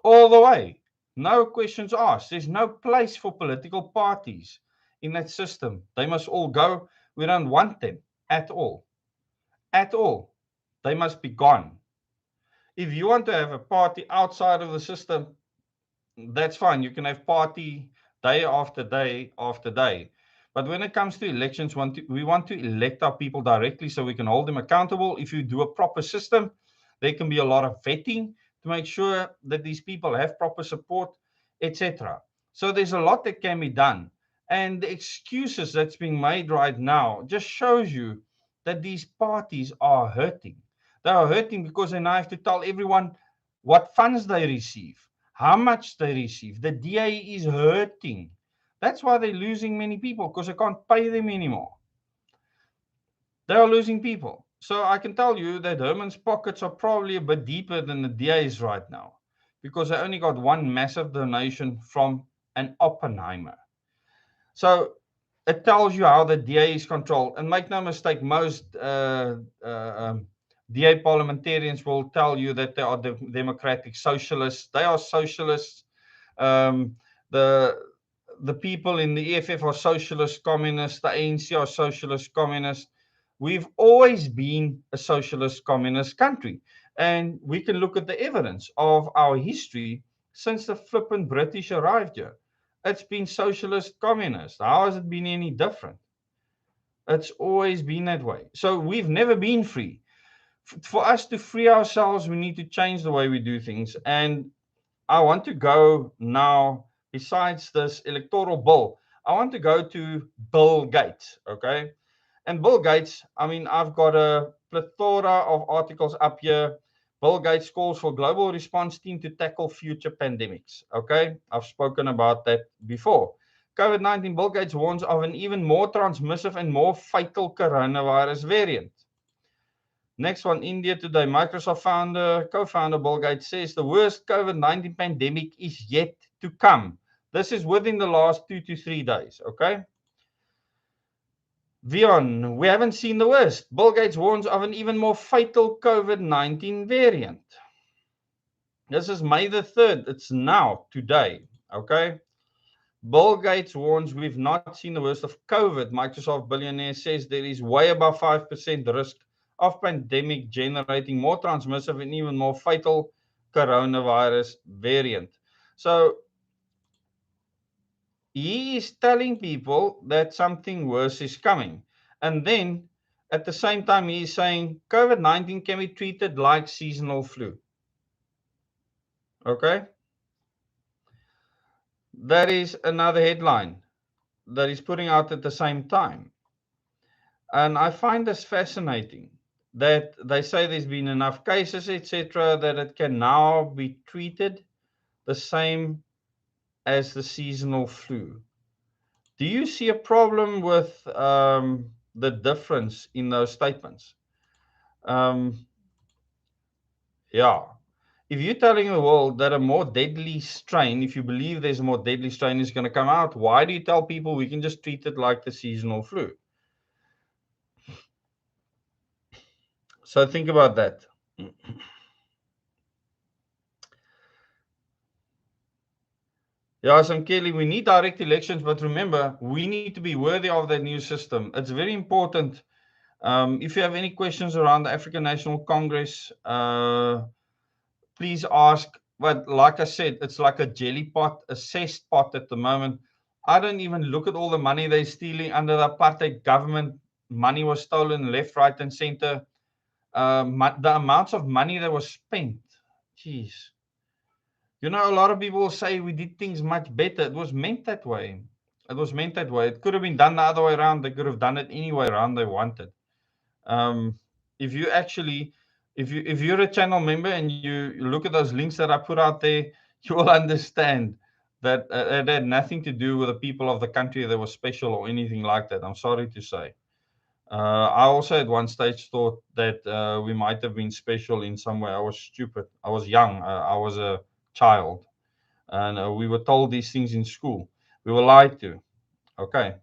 A: All the way. No questions asked. There's no place for political parties in that system. They must all go. We don't want them at all. At all. They must be gone. If you want to have a party outside of the system, that's fine. You can have party day after day after day. But when it comes to elections, we want to elect our people directly so we can hold them accountable. If you do a proper system, there can be a lot of vetting to make sure that these people have proper support, etc. So there's a lot that can be done. And the excuses that's being made right now just shows you that these parties are hurting. They are hurting because they now have to tell everyone what funds they receive, how much they receive. The DA is hurting. That's why they're losing many people, because they can't pay them anymore. They are losing people. So I can tell you that Herman's pockets are probably a bit deeper than the DA's right now, because they only got one massive donation from an Oppenheimer. So it tells you how the DA is controlled. And make no mistake, most DA parliamentarians will tell you that they are democratic socialists. They are socialists. Um, the people in the EFF are socialist communists. The ANC are socialist communists. We've always been a socialist communist country. And we can look at the evidence of our history since the flippant British arrived here. It's been socialist communist. How has it been any different? It's always been that way. So we've never been free. For us to free ourselves, we need to change the way we do things. And I want to go now, besides this electoral bill, I want to go to Bill Gates, okay? And Bill Gates, I mean, I've got a plethora of articles up here. Bill Gates calls for global response team to tackle future pandemics, okay? I've spoken about that before. COVID-19, Bill Gates warns of an even more transmissive and more fatal coronavirus variant. Next one, India Today. Microsoft co-founder Bill Gates says the worst COVID-19 pandemic is yet to come. This is within the last 2 to 3 days, okay? Vion, we haven't seen the worst. Bill Gates warns of an even more fatal COVID-19 variant. This is May the 3rd. It's now, today, okay? Bill Gates warns we've not seen the worst of COVID. Microsoft billionaire says there is way above 5% risk of pandemic generating more transmissive and even more fatal coronavirus variant. So he is telling people that something worse is coming. And then at the same time, he is saying COVID-19 can be treated like seasonal flu. Okay? That is another headline that he's putting out at the same time. And I find this fascinating, that they say there's been enough cases, etc., that it can now be treated the same as the seasonal flu. Do you see a problem with the difference in those statements? Yeah. If you're telling the world that a more deadly strain, if you believe there's a more deadly strain is going to come out, why do you tell people we can just treat it like the seasonal flu? So think about that. Yeah, so Kelly, we need direct elections, but remember, we need to be worthy of that new system. It's very important. If you have any questions around the African National Congress, please ask. But like I said, it's like a jelly pot, a cess pot at the moment. I don't even look at all the money they're stealing under the apartheid government. Money was stolen left, right, and center. The amounts of money that was spent, jeez. You know, a lot of people will say we did things much better. It was meant that way. It was meant that way. It could have been done the other way around. They could have done it any way around they wanted. If you actually, if you're a channel member and you look at those links that I put out there, you will understand that it had nothing to do with the people of the country that was special or anything like that. I'm sorry to say. I also at one stage thought that we might have been special in some way. I was stupid. I was young. I was a child. And we were told these things in school. We were lied to. Okay.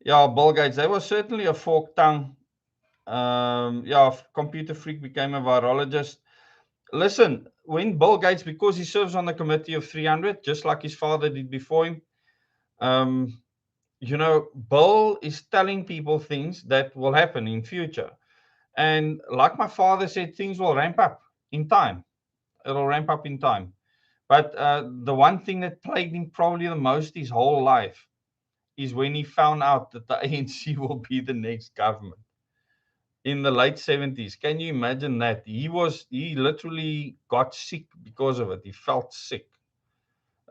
A: Yeah, Bill Gates, there was certainly a forked tongue. Yeah, Computer Freak became a virologist. Listen, when Bill Gates, because he serves on the committee of 300, just like his father did before him, um, Bill is telling people things that will happen in future. And like my father said, things will ramp up in time. It'll ramp up in time. But the one thing that plagued him probably the most his whole life is when he found out that the ANC will be the next government in the late 70s. Can you imagine that? He literally got sick because of it. He felt sick.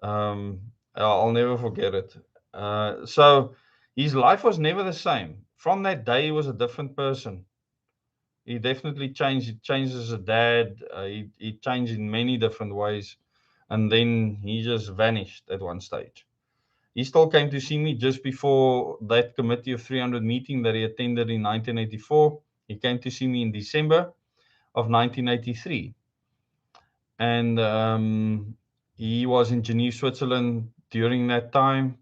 A: Um, I'll never forget it. So his life was never the same. From that day, he was a different person. He definitely changed. He changed as a dad. He changed in many different ways. And then he just vanished at one stage. He still came to see me just before that committee of 300 meeting that he attended in 1984. He came to see me in December of 1983. And he was in Geneva, Switzerland during that time.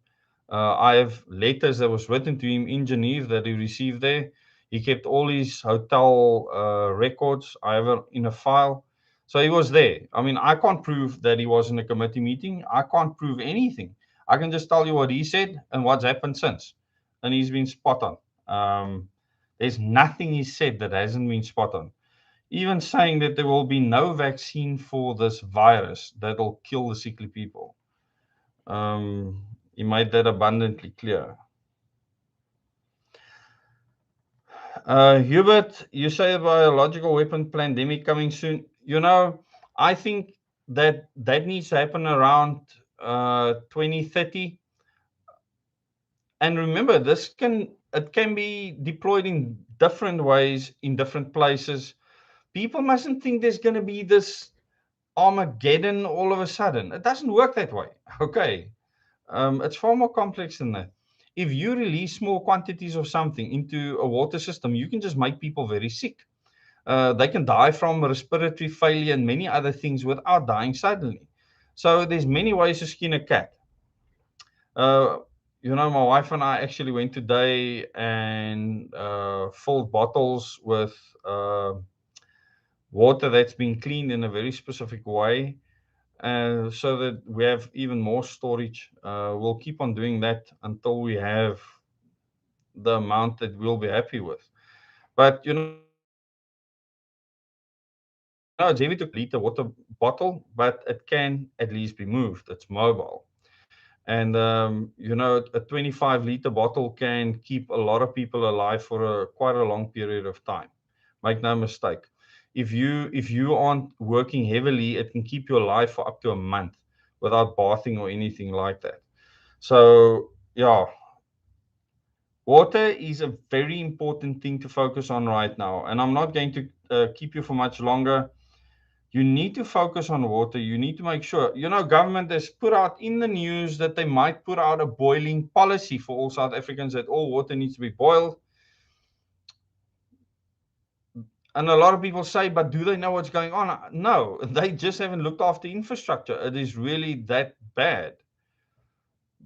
A: I have letters that was written to him in Geneva that he received there. He kept all his hotel records. I have it in a file. So he was there. I mean, I can't prove that he was in a committee meeting. I can't prove anything. I can just tell you what he said and what's happened since. And he's been spot on. There's nothing he said that hasn't been spot on. Even saying that there will be no vaccine for this virus that'll kill the sickly people. He made that abundantly clear. Hubert, you say a biological weapon pandemic coming soon. I think that needs to happen around 2030. And remember, it can be deployed in different ways in different places. People mustn't think there's going to be this Armageddon all of a sudden. It doesn't work that way. Okay. It's far more complex than that. If you release small quantities of something into a water system, you can just make people very sick. They can die from respiratory failure and many other things without dying suddenly. So there's many ways to skin a cat. Uh, my wife and I actually went today and filled bottles with water that's been cleaned in a very specific way, so that we have even more storage. We'll keep on doing that until we have the amount that we'll be happy with. But it's heavy to liter water bottle, but it can at least be moved. It's mobile. And a 25-liter bottle can keep a lot of people alive for quite a long period of time. Make no mistake. If you aren't working heavily, it can keep you alive for up to a month without bathing or anything like that. So yeah, water is a very important thing to focus on right now. And I'm not going to keep you for much longer. You need to focus on water. You need to make sure, government has put out in the news that they might put out a boiling policy for all South Africans, that all water needs to be boiled. And a lot of people say, but do they know what's going on? No, they just haven't looked after infrastructure. It is really that bad.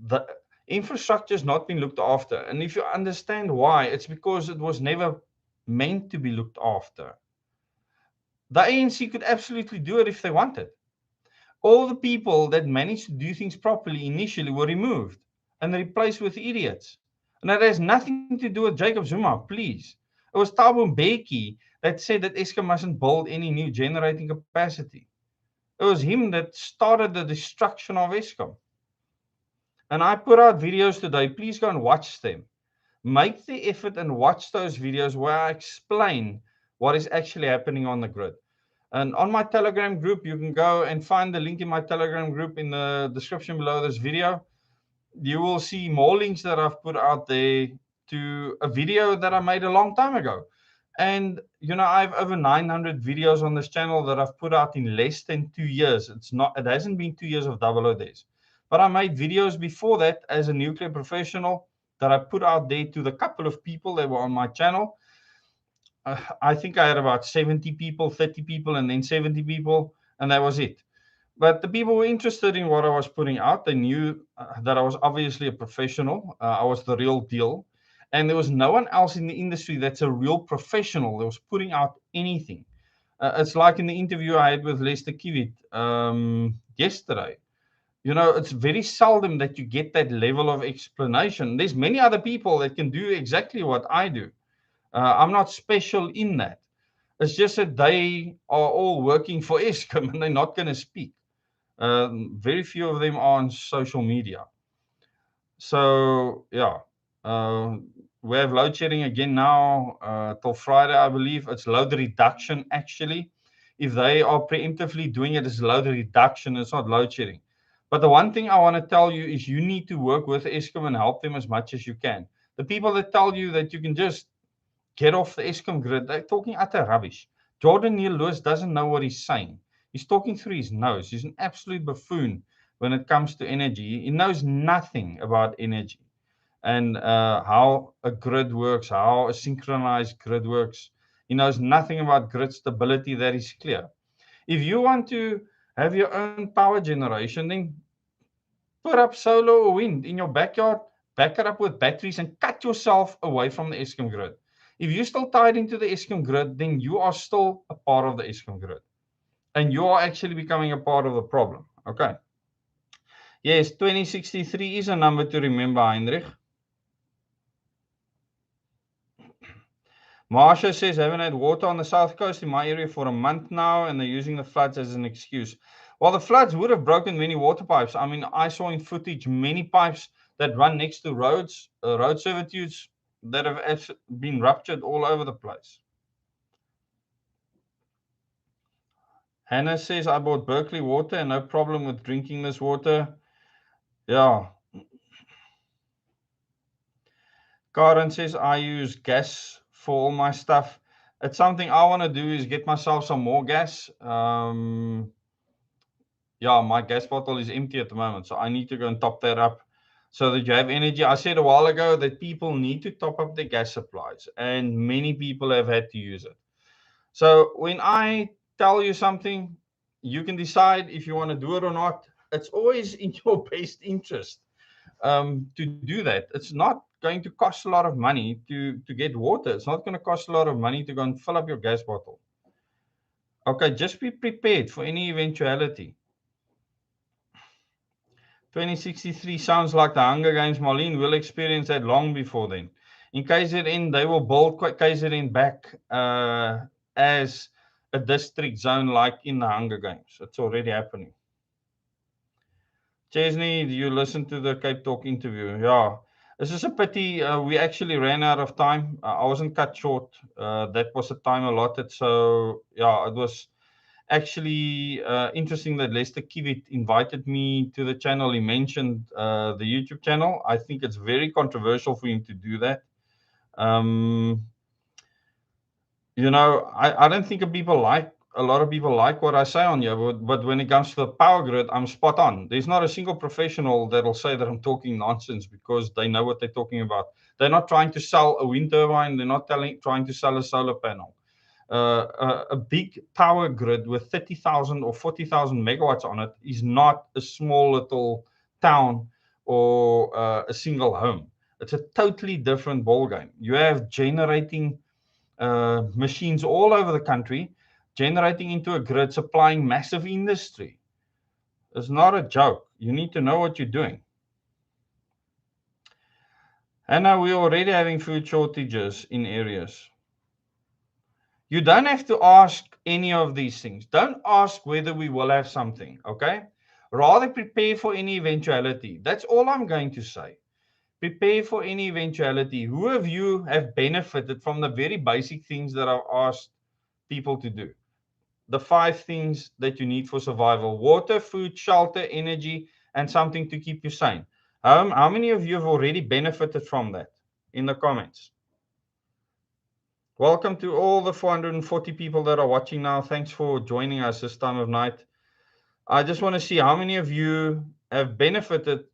A: The infrastructure has not been looked after. And if you understand why, it's because it was never meant to be looked after. The ANC could absolutely do it if they wanted. All the people that managed to do things properly initially were removed and replaced with idiots. And that has nothing to do with Jacob Zuma, please. It was Thabo Mbeki that said that Eskom mustn't build any new generating capacity. It was him that started the destruction of Eskom. And I put out videos today. Please go and watch them. Make the effort and watch those videos where I explain what is actually happening on the grid. And on my Telegram group, you can go and find the link in my Telegram group in the description below this video. You will see more links that I've put out there to a video that I made a long time ago. And, I have over 900 videos on this channel that I've put out in less than 2 years. It hasn't been 2 years of double O days. But I made videos before that as a nuclear professional that I put out there to the couple of people that were on my channel. I think I had about 70 people, 30 people, and then 70 people, and that was it. But the people were interested in what I was putting out. They knew that I was obviously a professional. I was the real deal. And there was no one else in the industry that's a real professional that was putting out anything. It's like in the interview I had with Lester Kiewit yesterday. It's very seldom that you get that level of explanation. There's many other people that can do exactly what I do. I'm not special in that. It's just that they are all working for Eskom and they're not going to speak. Very few of them are on social media. So, yeah, we have load shedding again now till Friday, I believe. It's load reduction, actually. If they are preemptively doing it as load reduction, it's not load shedding. But the one thing I want to tell you is you need to work with Eskom and help them as much as you can. The people that tell you that you can just get off the Eskom grid, they're talking utter rubbish. Jordan Neil Lewis doesn't know what he's saying. He's talking through his nose. He's an absolute buffoon when it comes to energy. He knows nothing about energy and how a grid works, how a synchronized grid works. He knows nothing about grid stability. That is clear. If you want to have your own power generation, then put up solar or wind in your backyard, back it up with batteries, and cut yourself away from the Eskom grid. If you're still tied into the Eskom grid, then you are still a part of the Eskom grid. And you are actually becoming a part of the problem. Okay. Yes, 2063 is a number to remember, Heinrich. Marsha says, haven't had water on the south coast in my area for a month now, and they're using the floods as an excuse. Well, the floods would have broken many water pipes. I mean, I saw in footage many pipes that run next to roads, road servitudes that have been ruptured all over the place. Hannah says, I bought Berkeley water and no problem with drinking this water. Yeah. Karen says, I use gas for all my stuff. It's something I want to do is get myself some more gas. Yeah, my gas bottle is empty at the moment, so I need to go and top that up so that you have energy. I said a while ago that people need to top up their gas supplies, and many people have had to use it. So when I tell you something, you can decide if you want to do it or not. It's always in your best interest to do that. It's not going to cost a lot of money to get water. It's not going to cost a lot of money to go and fill up your gas bottle. Okay, just be prepared for any eventuality. 2063 sounds like the Hunger Games. Marlene will experience that long before then. In KZN, they will build KZN back as a district zone like in the Hunger Games. It's already happening. Chesney, do you listen to the Cape Talk interview? Yeah. This is a pity. We actually ran out of time. I wasn't cut short. That was the time allotted. So, yeah, it was actually interesting that Lester Kiewit invited me to the channel. He mentioned the YouTube channel. I think it's very controversial for him to do that. I don't think a lot of people like what I say on here, but when it comes to the power grid, I'm spot on. There's not a single professional that'll say that I'm talking nonsense because they know what they're talking about. They're not trying to sell a wind turbine. They're not trying to sell a solar panel. A big power grid with 30,000 or 40,000 megawatts on it is not a small little town or a single home. It's a totally different ballgame. You have generating machines all over the country, generating into a grid, supplying massive industry. It's not a joke. You need to know what you're doing. And now we're already having food shortages in areas. You don't have to ask any of these things. Don't ask whether we will have something, okay? Rather prepare for any eventuality. That's all I'm going to say. Prepare for any eventuality. Who of you have benefited from the very basic things that I've asked people to do? The 5 things that you need for survival: water, food, shelter, energy, and something to keep you sane. How many of you have already benefited from that? In the comments. Welcome to all the 440 people that are watching now. Thanks for joining us this time of night. I just want to see how many of you have benefited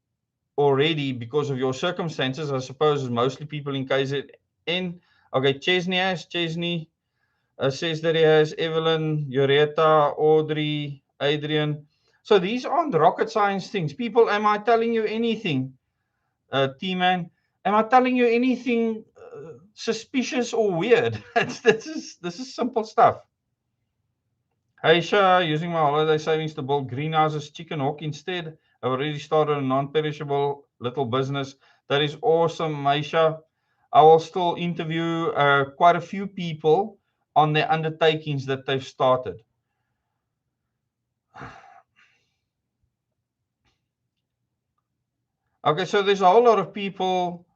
A: already because of your circumstances. I suppose it's mostly people in KZN. Okay, Chesney says that he has, Evelyn, Ureta, Audrey, Adrian. So these aren't rocket science things. People, am I telling you anything? T-Man, am I telling you anything suspicious or weird? This is simple stuff. Aisha, using my holiday savings to build greenhouses, chicken hawk instead. I've already started a non-perishable little business. That is awesome, Aisha. I will still interview quite a few people on their undertakings that they've started. Okay, so there's a whole lot of people.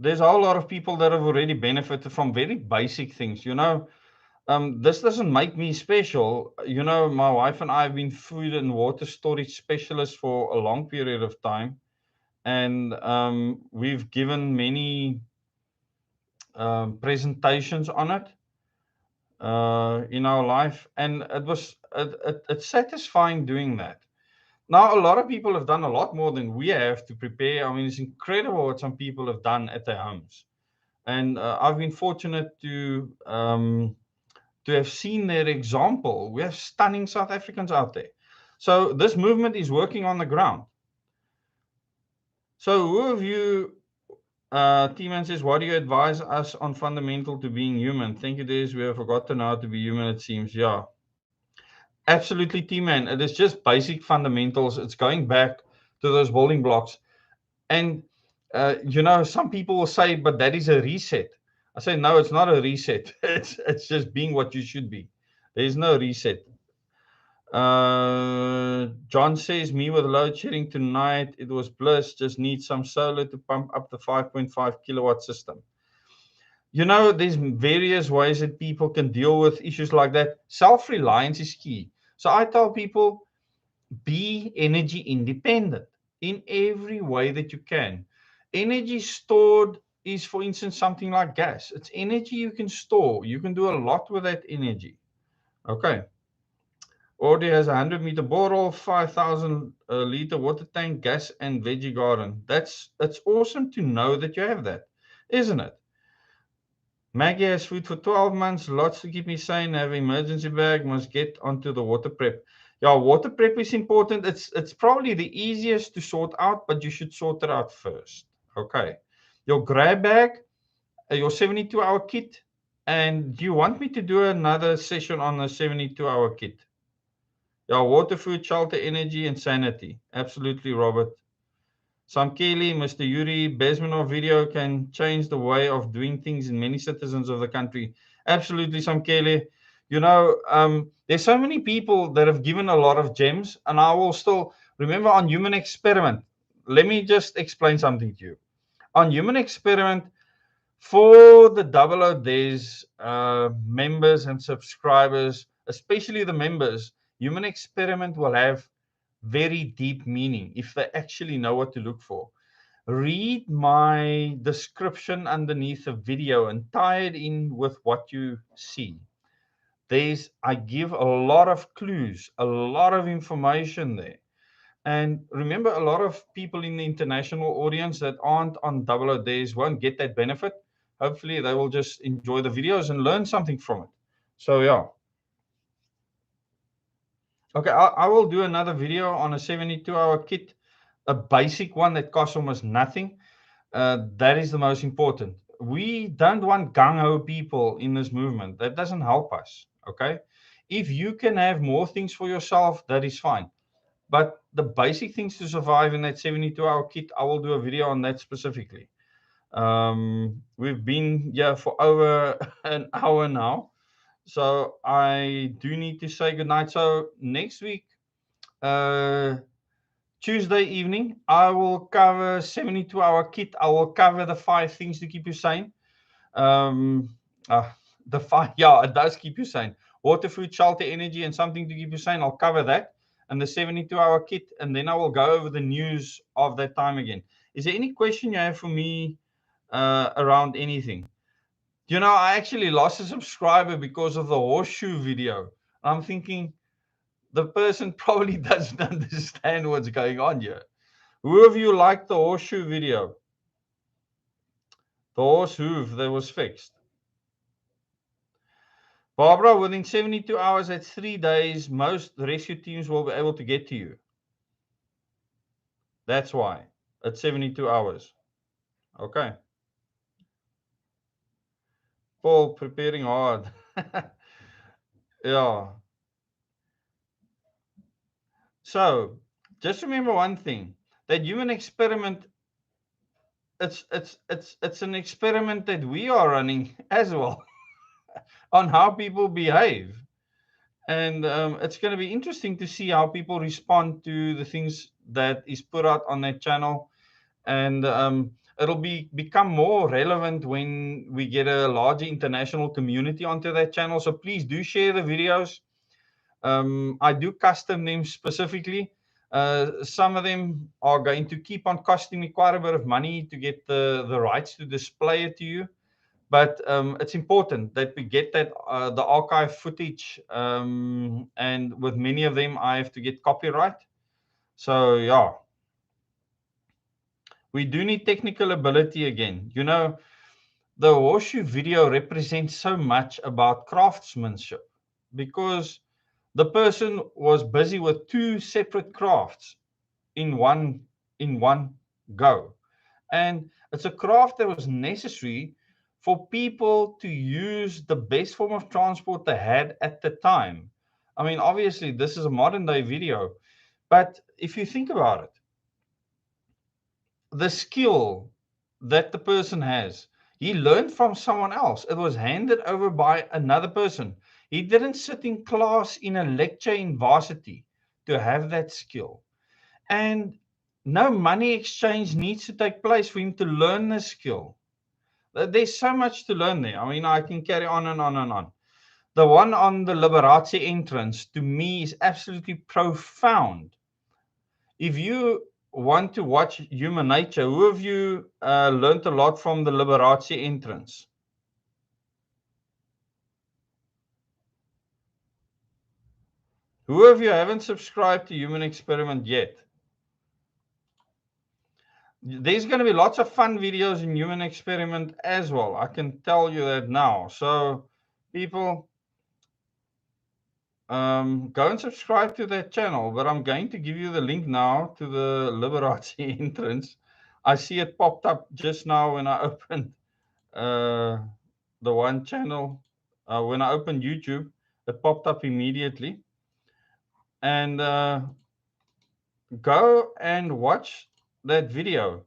A: There's a whole lot of people that have already benefited from very basic things. This doesn't make me special. My wife and I have been food and water storage specialists for a long period of time. And we've given many presentations on it in our life. And it's satisfying doing that. Now, a lot of people have done a lot more than we have to prepare. I mean, it's incredible what some people have done at their homes. And I've been fortunate to have seen their example. We have stunning South Africans out there. So this movement is working on the ground. So who of you, T-Man says, what do you advise us on fundamental to being human? Thank you, Des. We have forgotten how to be human, it seems. Yeah. Absolutely, T-Man. It is just basic fundamentals. It's going back to those building blocks. And, some people will say, but that is a reset. I say, no, it's not a reset. It's just being what you should be. There is no reset. John says, me with load shedding tonight, it was bliss, just need some solar to pump up the 5.5 kilowatt system. There's various ways that people can deal with issues like that. Self-reliance is key. So I tell people, be energy independent in every way that you can. Energy stored is, for instance, something like gas. It's energy you can store. You can do a lot with that energy. Okay. Audi has a 100-meter borehole, 5,000 liter water tank, gas, and veggie garden. That's awesome to know that you have that, isn't it? Maggie has food for 12 months, lots to keep me sane, have emergency bag, must get onto the water prep. Yeah, water prep is important. It's probably the easiest to sort out, but you should sort it out first. Okay. Your grab bag, your 72-hour kit, and do you want me to do another session on the 72-hour kit? Yeah, water, food, shelter, energy, and sanity. Absolutely, Robert. Sam Kelly, Mr. Yuri, Bezmenov video can change the way of doing things in many citizens of the country. Absolutely, Sam Kelly. There's so many people that have given a lot of gems, and I will still remember on Human Experiment. Let me just explain something to you. On Human Experiment, for the Double O Days members and subscribers, especially the members, Human Experiment will have very deep meaning if they actually know what to look for. Read my description underneath the video and tie it in with what you see. I give a lot of clues, a lot of information there. And remember, a lot of people in the international audience that aren't on Double O Days won't get that benefit. Hopefully, they will just enjoy the videos and learn something from it. So, yeah. Okay, I will do another video on a 72-hour kit, a basic one that costs almost nothing. That is the most important. We don't want gung-ho people in this movement. That doesn't help us, okay? If you can have more things for yourself, that is fine. But the basic things to survive in that 72-hour kit, I will do a video on that specifically. We've been here for over an hour now. So I do need to say goodnight. So next week, Tuesday evening, I will cover 72-hour kit. I will cover the 5 things to keep you sane. The 5, yeah, it does keep you sane. Water, food, shelter, energy, and something to keep you sane. I'll cover that. And the 72-hour kit. And then I will go over the news of that time again. Is there any question you have for me around anything? You know, I actually lost a subscriber because of the horseshoe video. I'm thinking the person probably doesn't understand what's going on here. Who of you liked the horseshoe video? The horse hoof that was fixed. Barbara, within 72 hours at 3 days, most rescue teams will be able to get to you. That's why. At 72 hours. Okay. Paul, preparing hard. Yeah. So, just remember one thing. That human experiment, it's an experiment that we are running as well on how people behave. And it's going to be interesting to see how people respond to the things that is put out on that channel. And it'll become more relevant when we get a larger international community onto that channel. So please do share the videos. I do custom them specifically. Some of them are going to keep on costing me quite a bit of money to get the rights to display it to you. But it's important that we get that the archive footage, and with many of them, I have to get copyright. So yeah, we do need technical ability again. You know, the horseshoe video represents so much about craftsmanship because the person was busy with two separate crafts in one go. And it's a craft that was necessary for people to use the best form of transport they had at the time. I mean, obviously, this is a modern day video, but if you think about it, the skill that the person has, he learned from someone else. It was handed over by another person. He didn't sit in class in a lecture in varsity to have that skill. And no money exchange needs to take place for him to learn the skill. There's so much to learn there. I mean, I can carry on and on and on. The one on the Liberace entrance, to me, is absolutely profound. If you want to watch human nature, who of you learned a lot from the Liberace entrance? Who of you haven't subscribed to Human Experiment yet? There's going to be lots of fun videos in Human Experiment as well. I can tell you that now. So, people, go and subscribe to that channel. But I'm going to give you the link now to the Liberace entrance. I see it popped up just now when I opened the one channel. When I opened YouTube, it popped up immediately. And go and watch that video.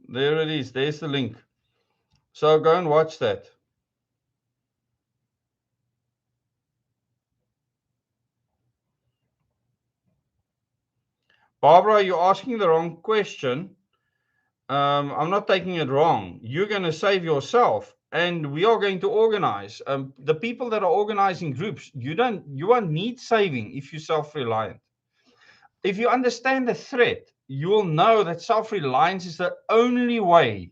A: There it is. There's the link. So go and watch that. Barbara, you're asking the wrong question. I'm not taking it wrong. You're going to save yourself, and we are going to organize. The people that are organizing groups, you won't need saving if you're self-reliant. If you understand the threat, you will know that self-reliance is the only way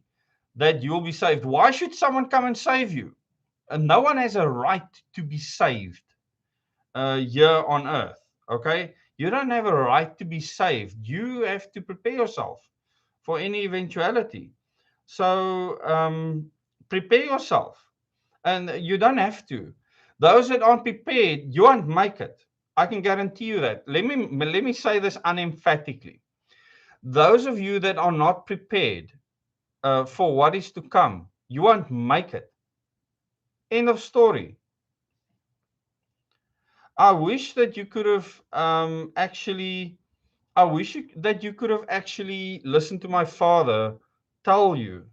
A: that you'll be saved. Why should someone come and save you? And no one has a right to be saved here on earth. Okay, you don't have a right to be saved. You have to prepare yourself for any eventuality. So prepare yourself, and you don't have to. Those that aren't prepared, you won't make it. I can guarantee you that. Let me say this unemphatically. Those of you that are not prepared for what is to come, you won't make it. End of story. I wish that you could have that you could have actually listened to my father tell you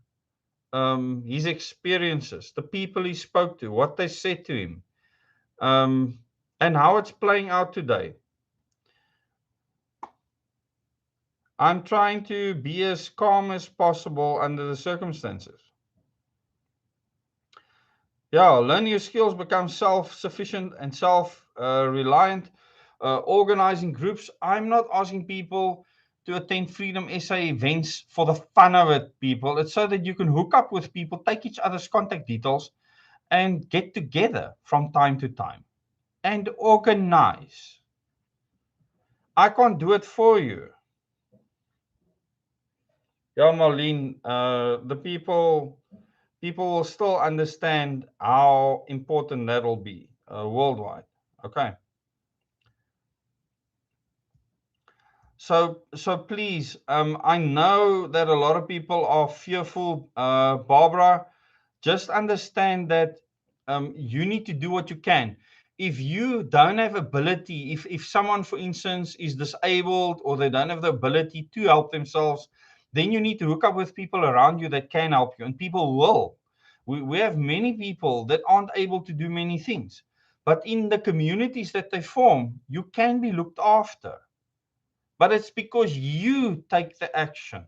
A: his experiences, the people he spoke to, what they said to him, and how it's playing out today. I'm trying to be as calm as possible under the circumstances. Yeah, learn your skills, become self-sufficient and self-reliant. organizing groups. I'm not asking people to attend Freedom SA events for the fun of it, people. It's so that you can hook up with people, take each other's contact details, and get together from time to time and organize. I can't do it for you. Yeah, Marlene, the people will still understand how important that'll be worldwide. Okay. So please, I know that a lot of people are fearful, Barbara. Just understand that you need to do what you can. If you don't have ability, if someone, for instance, is disabled or they don't have the ability to help themselves, then you need to hook up with people around you that can help you, and people will. We have many people that aren't able to do many things, but in the communities that they form, you can be looked after. But it's because you take the action.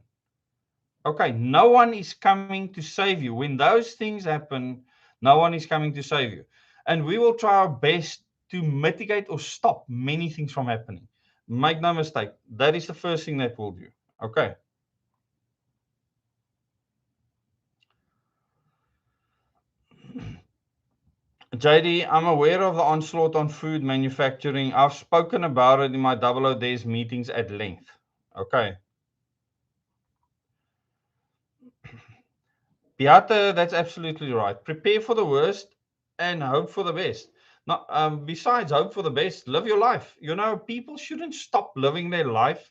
A: Okay, no one is coming to save you. When those things happen, no one is coming to save you. And we will try our best to mitigate or stop many things from happening. Make no mistake, that is the first thing that we'll do. Okay. JD, I'm aware of the onslaught on food manufacturing. I've spoken about it in my Double O Days meetings at length. Okay. Beate, that's absolutely right. Prepare for the worst and hope for the best. Now, besides hope for the best, live your life. You know, people shouldn't stop living their life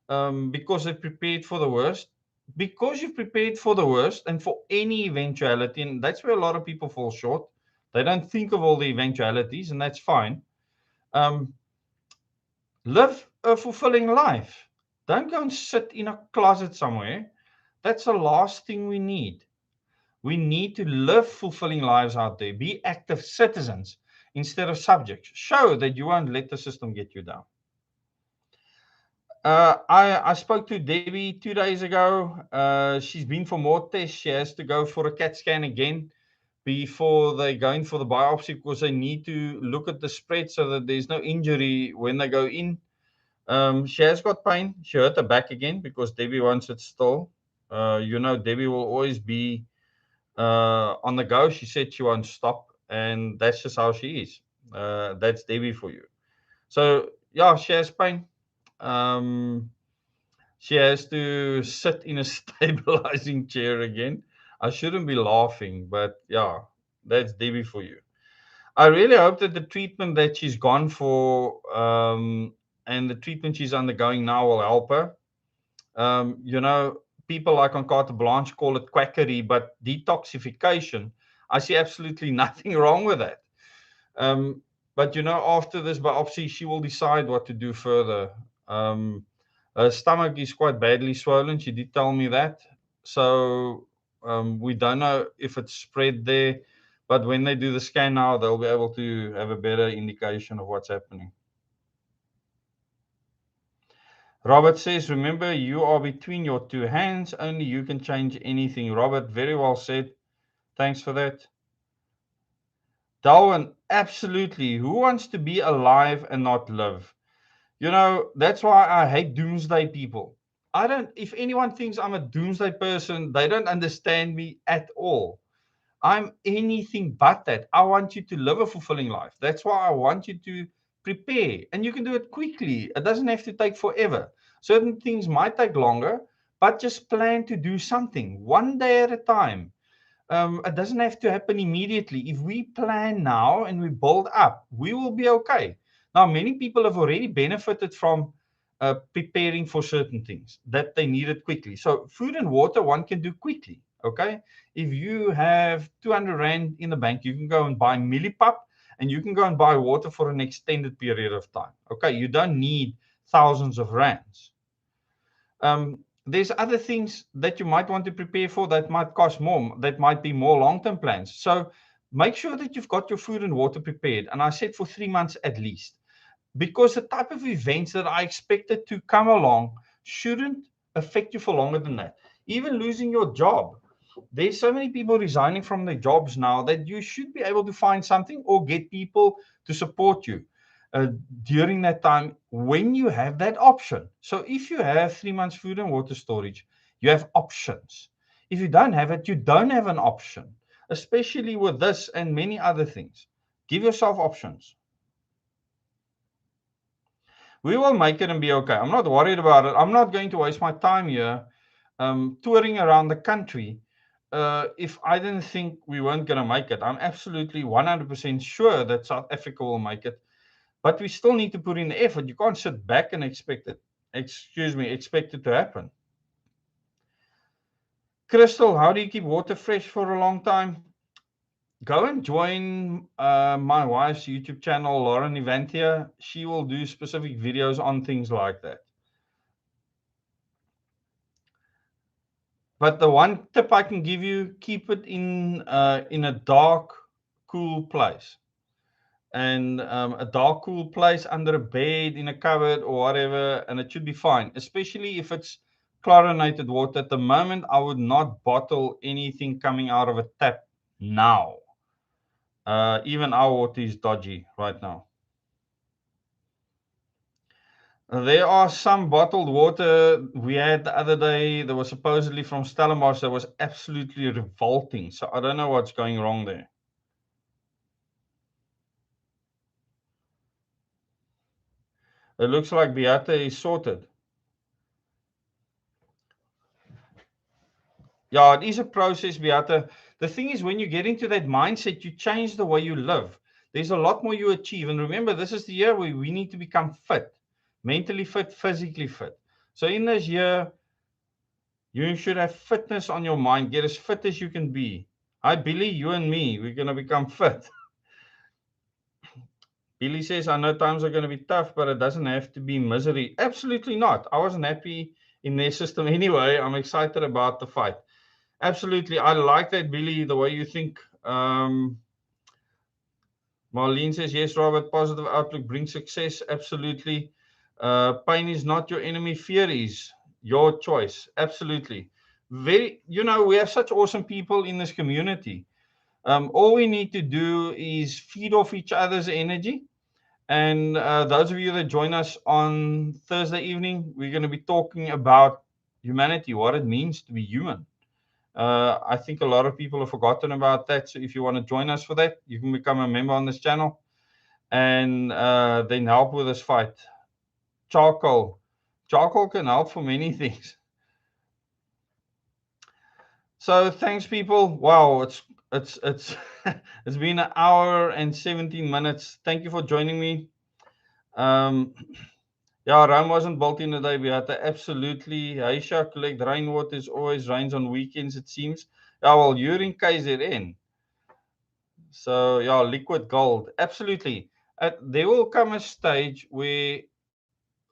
A: because they've prepared for the worst. Because you've prepared for the worst and for any eventuality, and that's where a lot of people fall short. They don't think of all the eventualities, and that's fine. Um, Live a fulfilling life. Don't go and sit in a closet somewhere. That's the last thing we need. We need to live fulfilling lives out there. Be active citizens instead of subjects. Show that you won't let the system get you down. I spoke to Debbie 2 days ago. She's been for more tests. She has to go for a CAT scan again before they go in for the biopsy because they need to look at the spread so that there's no injury when they go in. She has got pain. She hurt her back again because Debbie wants it still. Debbie will always be on the go. She said she won't stop, and that's just how she is. That's Debbie for you. So yeah, she has pain. Um, she has to sit in a stabilizing chair again. I shouldn't be laughing, but yeah, that's Debbie for you. I really hope that the treatment that she's gone for and the treatment she's undergoing now will help her. You know, people like on Carte Blanche call it quackery, but detoxification, I see absolutely nothing wrong with that. Um, but you know, after this biopsy, she will decide what to do further. Um, Her stomach is quite badly swollen. She did tell me that. So we don't know if it's spread there. But when they do the scan now, they'll be able to have a better indication of what's happening. Robert says, remember, you are between your two hands. Only you can change anything. Robert, very well said. Thanks for that. Darwin, absolutely. Who wants to be alive and not live? You know, that's why I hate doomsday people. I don't, if anyone thinks I'm a doomsday person, they don't understand me at all. I'm anything but that. I want you to live a fulfilling life. That's why I want you to prepare. And you can do it quickly. It doesn't have to take forever. Certain things might take longer, but just plan to do something one day at a time. It doesn't have to happen immediately. If we plan now and we build up, we will be okay. Now, many people have already benefited from preparing for certain things that they needed quickly. So, food and water, one can do quickly. Okay. If you have 200 Rand in the bank, you can go and buy millipap and you can go and buy water for an extended period of time. Okay. You don't need thousands of Rands. There's other things that you might want to prepare for that might cost more, that might be more long-term plans. So make sure that you've got your food and water prepared. And I said for 3 months at least, because the type of events that I expected to come along shouldn't affect you for longer than that. Even losing your job. There's so many people resigning from their jobs now that you should be able to find something or get people to support you. during that time when you have that option. So if you have 3 months food and water storage, you have options. If you don't have it, you don't have an option, especially with this and many other things. Give yourself options. We will make it and be okay. I'm not worried about it. I'm not going to waste my time here touring around the country if I didn't think we weren't going to make it. I'm absolutely 100% sure that South Africa will make it. But we still need to put in the effort. You can't sit back and expect it to happen. Crystal, how do you keep water fresh for a long time? Go and join my wife's YouTube channel, Lauren Evantia. She will do specific videos on things like that. But the one tip I can give you, keep it in a dark, cool place. And a dark, cool place under a bed, in a cupboard or whatever, and it should be fine, especially if it's chlorinated water. At the moment, I would not bottle anything coming out of a tap now. Even our water is dodgy right now. There are some bottled water we had the other day that was supposedly from Stellenbosch that was absolutely revolting. So I don't know what's going wrong there. It looks like Beate is sorted. Yeah, it is a process, Beate. The thing is, when you get into that mindset, you change the way you live. There's a lot more you achieve. And remember, this is the year where we need to become fit, mentally fit, physically fit. So in this year, you should have fitness on your mind. Get as fit as you can be. Hi, Billy, you and me, we're going to become fit. Billy says, I know times are going to be tough, but it doesn't have to be misery. Absolutely not. I wasn't happy in their system anyway. I'm excited about the fight. Absolutely. I like that, Billy, the way you think. Marlene says, yes, Robert, positive outlook brings success. Absolutely. Pain is not your enemy. Fear is your choice. Absolutely. We have such awesome people in this community. All we need to do is feed off each other's energy. And those of you that join us on Thursday evening, we're going to be talking about humanity, what it means to be human. I think a lot of people have forgotten about that. So if you want to join us for that, you can become a member on this channel and then help with this fight. Charcoal can help for many things. So thanks, people. Wow, it's it's been an hour and 17 minutes. Thank you for joining me. Yeah, Rome wasn't built in a day, Beata. Absolutely. Aisha, collect rainwater. It always rains on weekends, it seems. Yeah, well, you're in KZN. So, yeah, liquid gold. Absolutely. There will come a stage where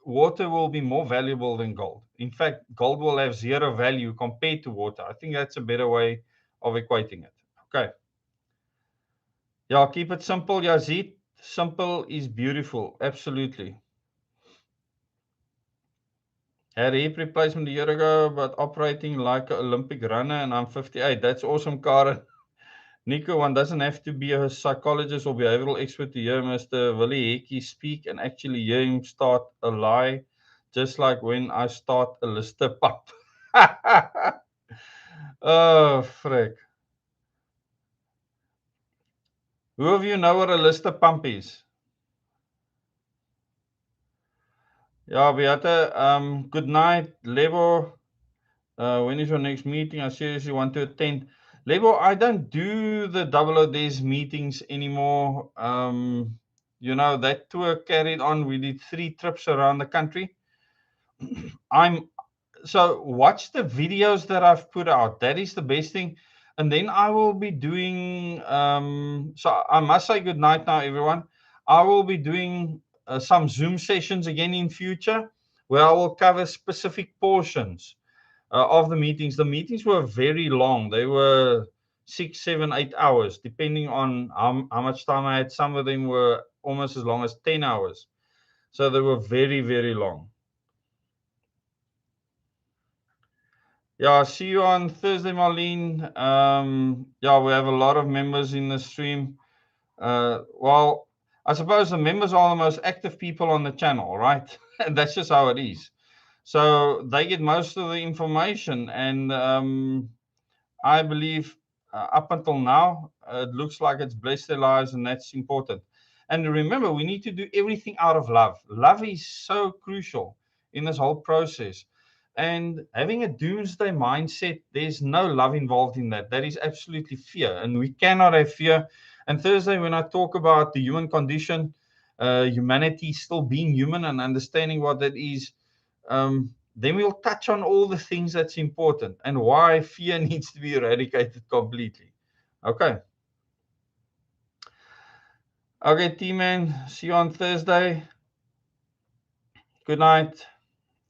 A: water will be more valuable than gold. In fact, gold will have zero value compared to water. I think that's a better way of equating it. Okay. Yeah, keep it simple, Yazid. Simple is beautiful. Absolutely. Had a hip replacement a year ago, but operating like an Olympic runner, and I'm 58. That's awesome, Karen. Nico, one doesn't have to be a psychologist or behavioral expert to hear Mr. Willie Hickey speak and actually hear him start a lie, just like when I start a Lister pump. Oh, frick. Who of you know what a Lister pump is? Yeah, Beate, good night. Lebo, when is your next meeting? I seriously want to attend. Lebo, I don't do the double O days meetings anymore. That tour carried on. We did 3 trips around the country. So watch the videos that I've put out. That is the best thing. And then I will be doing, so I must say good night now, everyone. I will be doing some Zoom sessions again in future where I will cover specific portions of the meetings. The meetings were very long. They were 6, 7, 8 hours, depending on how much time I had. Some of them were almost as long as 10 hours. So they were very, very long. Yeah, see you on Thursday, Marlene. Yeah, we have a lot of members in the stream. Well, I suppose the members are the most active people on the channel, right? And that's just how it is. So they get most of the information, and I believe up until now, it looks like it's blessed their lives, and that's important. And remember, we need to do everything out of love. Love is so crucial in this whole process. And having a doomsday mindset, there's no love involved in that. That is absolutely fear, and we cannot have fear. And Thursday, when I talk about the human condition, humanity still being human and understanding what that is, then we'll touch on all the things that's important and why fear needs to be eradicated completely. Okay. Okay, T-Man. See you on Thursday. Good night.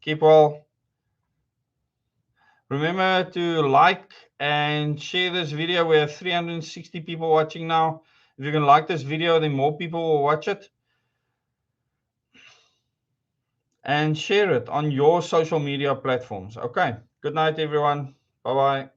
A: Keep well. Remember to like and share this video. We have 360 people watching now. If you can like this video, then more people will watch it. And share it on your social media platforms. Okay. Good night, everyone. Bye-bye.